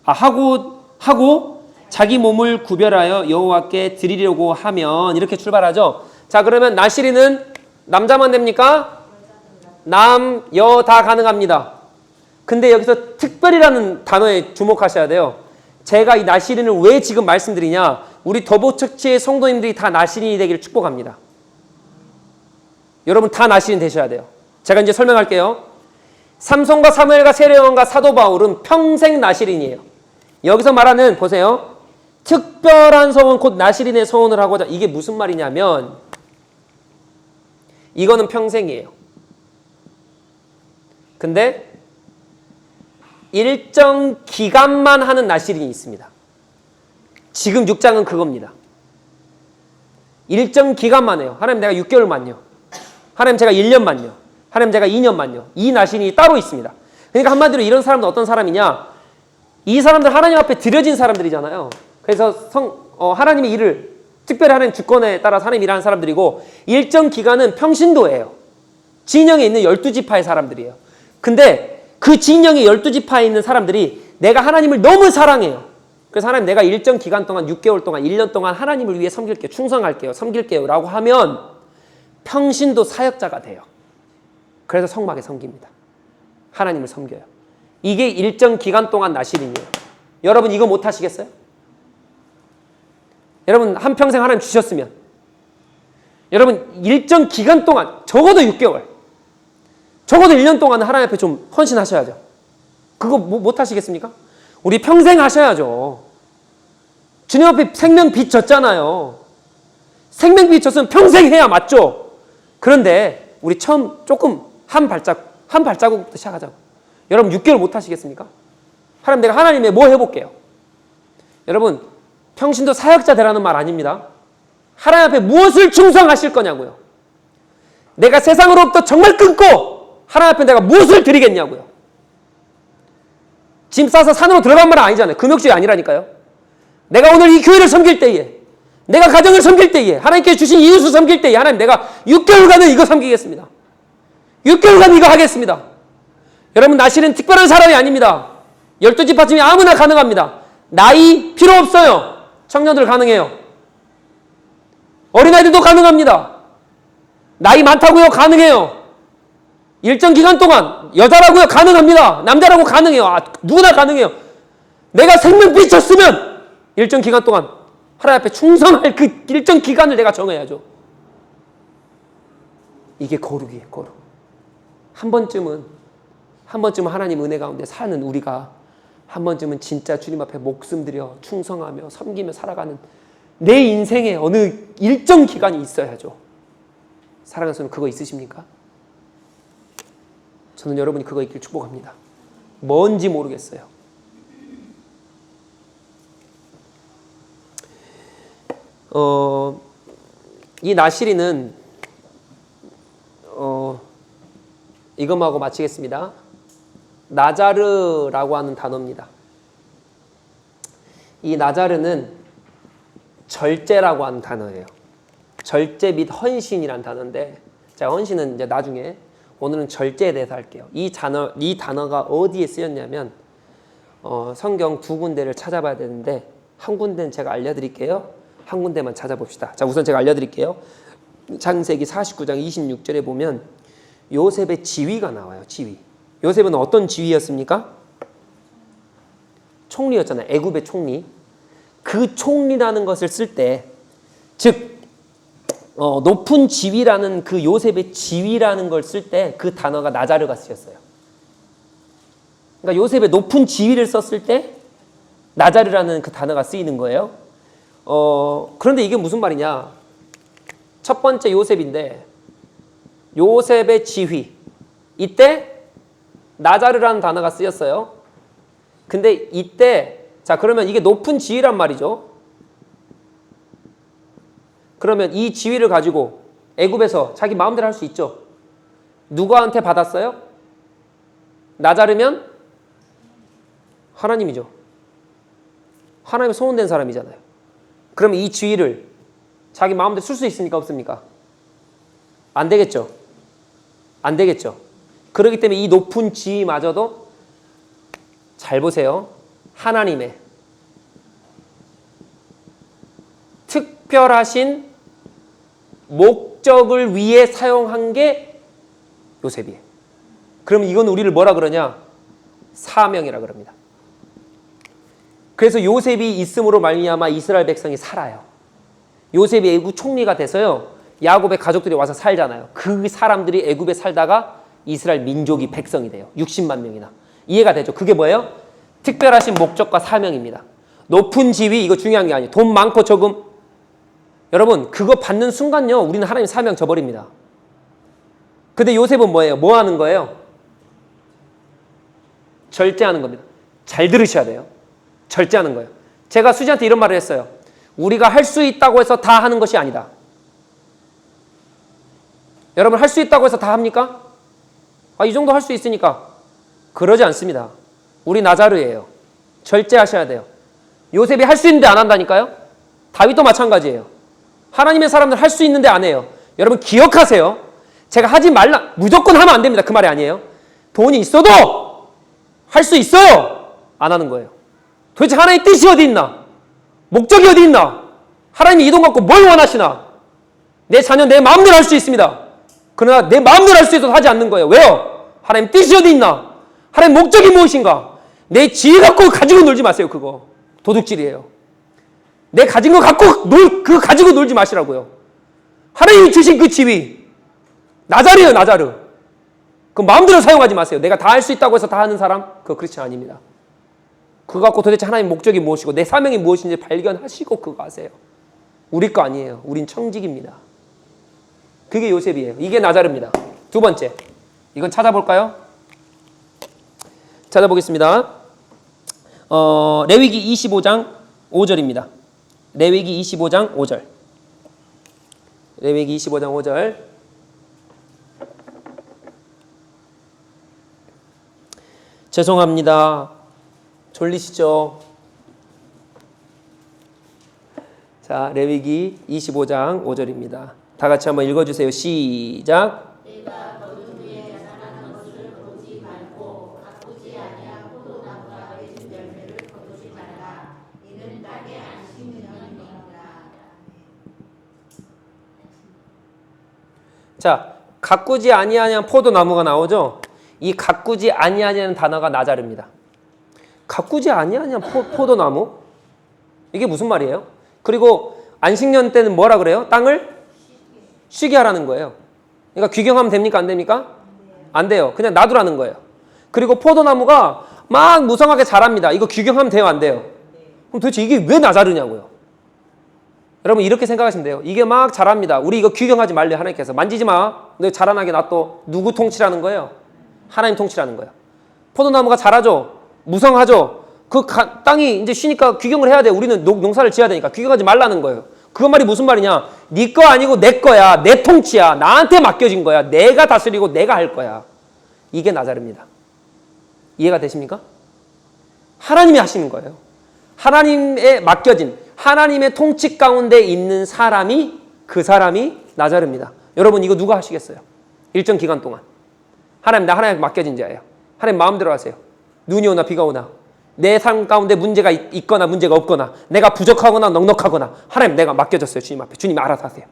하고 자기 몸을 구별하여 여호와께 드리려고 하면, 이렇게 출발하죠. 자, 그러면 나시린은 남자만 됩니까? 남, 여 다 가능합니다. 근데 여기서 특별이라는 단어에 주목하셔야 돼요. 제가 이 나시린을 왜 지금 말씀드리냐? 우리 더보처치의 성도님들이 다 나시린이 되기를 축복합니다. 여러분 다 나시린 되셔야 돼요. 제가 이제 설명할게요. 삼손과 사무엘과 세례요한과 사도 바울은 평생 나시린이에요. 여기서 말하는, 보세요. 특별한 서원, 곧 나시린의 서원을 하고자, 이게 무슨 말이냐면 이거는 평생이에요. 근데 일정 기간만 하는 나시린이 있습니다. 지금 6장은 그겁니다. 일정 기간만 해요. 하나님 내가 6개월만요. 하나님 제가 1년만요. 하나님 제가 2년만요. 이 나시린이 따로 있습니다. 그러니까 한마디로 이런 사람은 어떤 사람이냐? 이 사람들 하나님 앞에 드려진 사람들이잖아요. 그래서 하나님의 일을 특별히 하나님 주권에 따라서 하나님 일하는 사람들이고, 일정 기간은 평신도예요. 진영에 있는 12지파의 사람들이에요. 근데 그 진영의 12지파에 있는 사람들이 내가 하나님을 너무 사랑해요. 그래서 하나님 내가 일정 기간 동안 6개월 동안 1년 동안 하나님을 위해 섬길게요. 충성할게요. 섬길게요. 라고 하면 평신도 사역자가 돼요. 그래서 성막에 섬깁니다. 하나님을 섬겨요. 이게 일정 기간 동안 나시린이에요. 여러분 이거 못 하시겠어요? 여러분 한평생 하나님 주셨으면 여러분 일정 기간 동안 적어도 6개월 적어도 1년 동안 하나님 앞에 좀 헌신하셔야죠. 그거 못 하시겠습니까? 우리 평생 하셔야죠. 주님 앞에 생명빛 졌잖아요. 생명빛 졌으면 평생 해야 맞죠? 그런데 우리 처음 조금 한 발자국부터 시작하자고. 여러분 6개월 못 하시겠습니까? 하나님 내가 하나님의 뭐 해볼게요. 여러분 평신도 사역자 되라는 말 아닙니다. 하나님 앞에 무엇을 충성하실 거냐고요. 내가 세상으로부터 정말 끊고 하나님 앞에 내가 무엇을 드리겠냐고요. 짐 싸서 산으로 들어간 말은 아니잖아요. 금욕주의 아니라니까요. 내가 오늘 이 교회를 섬길 때에, 내가 가정을 섬길 때에, 하나님께 주신 이웃을 섬길 때에 하나님 내가 6개월간은 이거 섬기겠습니다. 6개월간 이거 하겠습니다. 여러분 나시린 특별한 사람이 아닙니다. 12지파 중에 아무나 가능합니다. 나이 필요 없어요. 청년들 가능해요. 어린아이들도 가능합니다. 나이 많다고요? 가능해요. 일정 기간 동안 여자라고요? 가능합니다. 남자라고 가능해요. 누구나 가능해요. 내가 생명 삐쳤으면 일정 기간 동안 하나님 앞에 충성할 그 일정 기간을 내가 정해야죠. 이게 거룩이에요. 거룩. 한 번쯤은 하나님 은혜 가운데 사는 우리가 한 번쯤은 진짜 주님 앞에 목숨 들여 충성하며 섬기며 살아가는 내 인생에 어느 일정 기간이 있어야죠. 사랑하는 성도 그거 있으십니까? 저는 여러분이 그거 있길 축복합니다. 뭔지 모르겠어요. 이 나시리는 이것하고 마치겠습니다. 나자르라고 하는 단어입니다. 이 나자르는 절제라고 하는 단어예요. 절제 및 헌신이란 단어인데, 제가 헌신은 이제 나중에, 오늘은 절제에 대해서 할게요. 이 단어가 어디에 쓰였냐면 성경 두 군데를 찾아봐야 되는데, 한 군데는 제가 알려드릴게요. 한 군데만 찾아봅시다. 자, 우선 제가 알려드릴게요. 창세기 49장 26절에 보면 요셉의 지위가 나와요. 지위. 요셉은 어떤 지위였습니까? 총리였잖아요. 애굽의 총리. 그 총리라는 것을 쓸 때, 즉 높은 지위라는 그 요셉의 지위라는 걸 쓸 때 그 단어가 나자르가 쓰였어요. 그러니까 요셉의 높은 지위를 썼을 때 나자르라는 그 단어가 쓰이는 거예요. 그런데 이게 무슨 말이냐? 첫 번째 요셉인데, 요셉의 지위, 이때 나자르라는 단어가 쓰였어요. 근데 이때, 자, 그러면 이게 높은 지위란 말이죠. 그러면 이 지위를 가지고 애굽에서 자기 마음대로 할 수 있죠. 누구한테 받았어요? 나자르면 하나님이죠. 하나님의 소원된 사람이잖아요. 그러면 이 지위를 자기 마음대로 쓸 수 있습니까? 없습니까? 안 되겠죠. 안 되겠죠. 그렇기 때문에 이 높은 지위마저도, 잘 보세요, 하나님의 특별하신 목적을 위해 사용한 게 요셉이에요. 그럼 이건 우리를 뭐라 그러냐? 사명이라 그럽니다. 그래서 요셉이 있음으로 말미암아 이스라엘 백성이 살아요. 요셉이 애굽 총리가 돼서요, 야곱의 가족들이 와서 살잖아요. 그 사람들이 애굽에 살다가 이스라엘 민족이 백성이 돼요. 60만 명이나. 이해가 되죠? 그게 뭐예요? 특별하신 목적과 사명입니다. 높은 지위, 이거 중요한 게 아니에요. 돈 많고 적음. 여러분, 그거 받는 순간요, 우리는 하나님 사명 져버립니다. 근데 요셉은 뭐예요? 뭐 하는 거예요? 절제하는 겁니다. 잘 들으셔야 돼요. 절제하는 거예요. 제가 수지한테 이런 말을 했어요. 우리가 할 수 있다고 해서 다 하는 것이 아니다. 여러분, 할 수 있다고 해서 다 합니까? 이 정도 할 수 있으니까. 그러지 않습니다. 우리 나자르예요. 절제하셔야 돼요. 요셉이 할 수 있는데 안 한다니까요? 다윗도 마찬가지예요. 하나님의 사람들 할 수 있는데 안 해요. 여러분 기억하세요. 제가 하지 말라, 무조건 하면 안 됩니다. 그 말이 아니에요. 돈이 있어도 할 수 있어요. 안 하는 거예요. 도대체 하나님의 뜻이 어디 있나? 목적이 어디 있나? 하나님이 이 돈 갖고 뭘 원하시나? 내 자녀 내 마음대로 할 수 있습니다. 그러나 내 마음대로 할 수 있어도 하지 않는 거예요. 왜요? 하나님 뜻이 어디 있나? 하나님 목적이 무엇인가? 내 지혜 갖고 가지고 놀지 마세요. 그거 도둑질이에요. 내 가진 거 갖고 그거 가지고 놀지 마시라고요. 하나님이 주신 그 지위, 나자르예요. 나자르. 그 마음대로 사용하지 마세요. 내가 다 할 수 있다고 해서 다 하는 사람, 그거 크리스찬 아닙니다. 그거 갖고 도대체 하나님 목적이 무엇이고 내 사명이 무엇인지 발견하시고 그거 하세요. 우리 거 아니에요. 우린 청직입니다. 그게 요셉이에요. 이게 나자르입니다. 두 번째, 이건 찾아볼까요? 찾아보겠습니다. 레위기 25장 5절입니다. 레위기 25장 5절. 레위기 25장 5절. 죄송합니다. 졸리시죠? 자, 레위기 25장 5절입니다. 다 같이 한번 읽어주세요. 시작. 내가 거둔 후에 자라난 것을 거두지 말고 가꾸지 아니한 포도나무가 맺은 열매를 거두지 말라. 이는 땅의 안식년이니라. 자, 가꾸지 아니하냐 포도나무가 나오죠. 이 가꾸지 아니하냐는 단어가 나자르입니다. 가꾸지 아니하냐 포도나무? 이게 무슨 말이에요? 그리고 안식년 때는 뭐라 그래요? 땅을 쉬게 하라는 거예요. 그러니까 귀경하면 됩니까? 안 됩니까? 안 돼요. 그냥 놔두라는 거예요. 그리고 포도나무가 막 무성하게 자랍니다. 이거 귀경하면 돼요? 안 돼요? 그럼 도대체 이게 왜 나자르냐고요? 여러분 이렇게 생각하시면 돼요. 이게 막 자랍니다. 우리 이거 귀경하지 말래 하나님께서. 만지지 마. 너 자라나게 놔둬. 누구 통치라는 거예요? 하나님 통치라는 거예요. 포도나무가 자라죠. 무성하죠. 그 땅이 이제 쉬니까 귀경을 해야 돼. 우리는 농사를 지어야 되니까 귀경하지 말라는 거예요. 그 말이 무슨 말이냐? 네 거 아니고 내 거야. 내 통치야. 나한테 맡겨진 거야. 내가 다스리고 내가 할 거야. 이게 나자르입니다. 이해가 되십니까? 하나님이 하시는 거예요. 하나님에 맡겨진 하나님의 통치 가운데 있는 사람이 그 사람이 나자르입니다. 여러분 이거 누가 하시겠어요? 일정 기간 동안. 하나님 나 하나님께 맡겨진 자예요. 하나님 마음대로 하세요. 눈이 오나 비가 오나 내 삶 가운데 문제가 있거나 문제가 없거나 내가 부족하거나 넉넉하거나 하나님 내가 맡겨졌어요. 주님 앞에. 주님 알아서 하세요.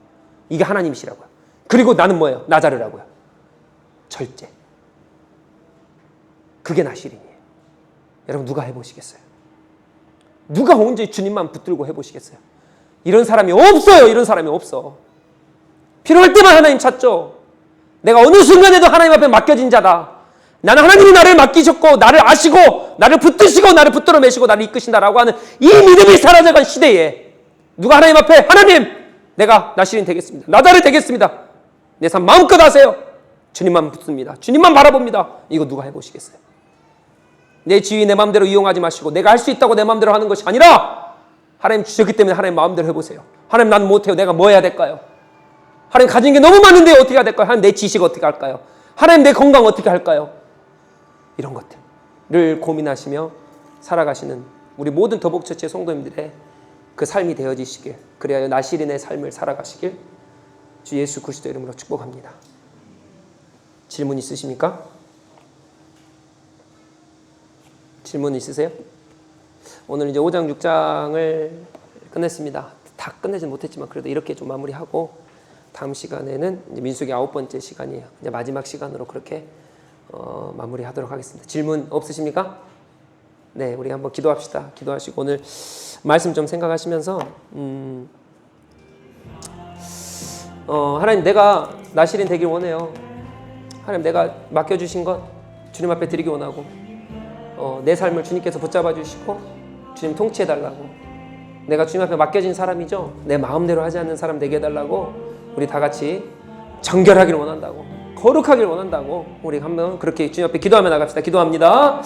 이게 하나님이시라고요. 그리고 나는 뭐예요? 나자르라고요. 절제. 그게 나시린이에요. 여러분 누가 해보시겠어요? 누가 언제 주님만 붙들고 해보시겠어요? 이런 사람이 없어요. 이런 사람이 없어. 필요할 때만 하나님 찾죠. 내가 어느 순간에도 하나님 앞에 맡겨진 자다. 나는 하나님이 나를 맡기셨고 나를 아시고 나를 붙드시고 나를 붙들어 매시고 나를 이끄신다라고 하는 이 믿음이 사라져간 시대에 누가 하나님 앞에 하나님 내가 나시린 되겠습니다. 나다를 되겠습니다. 내 삶 마음껏 하세요. 주님만 붙습니다. 주님만 바라봅니다. 이거 누가 해보시겠어요? 내 지위 내 마음대로 이용하지 마시고 내가 할 수 있다고 내 마음대로 하는 것이 아니라 하나님 주셨기 때문에 하나님 마음대로 해보세요. 하나님 난 못해요. 내가 뭐 해야 될까요? 하나님 가진 게 너무 많은데 어떻게 해야 될까요? 하나님 내 지식 어떻게 할까요? 하나님 내 건강 어떻게 할까요? 이런 것들을 고민하시며 살아가시는 우리 모든 더복처치 성도님들의 그 삶이 되어지시길 그래야 나시린의 삶을 살아가시길 주 예수 그리스도 이름으로 축복합니다. 질문 있으십니까? 질문 있으세요? 오늘 이제 5장 6장을 끝냈습니다. 다 끝내진 못했지만 그래도 이렇게 좀 마무리하고 다음 시간에는 이제 민수기 9번째 시간이에요. 이제 마지막 시간으로 그렇게 마무리하도록 하겠습니다. 질문 없으십니까? 네, 우리 한번 기도합시다. 기도하시고 오늘 말씀 좀 생각하시면서 하나님 내가 나시린 되길 원해요. 하나님 내가 맡겨주신 것 주님 앞에 드리기 원하고 내 삶을 주님께서 붙잡아 주시고 주님 통치해 달라고 내가 주님 앞에 맡겨진 사람이죠. 내 마음대로 하지 않는 사람 되게 해달라고 우리 다 같이 정결하길 원한다고 거룩하길 원한다고 우리 한번 그렇게 주님 앞에 기도하며 나갑시다. 기도합니다.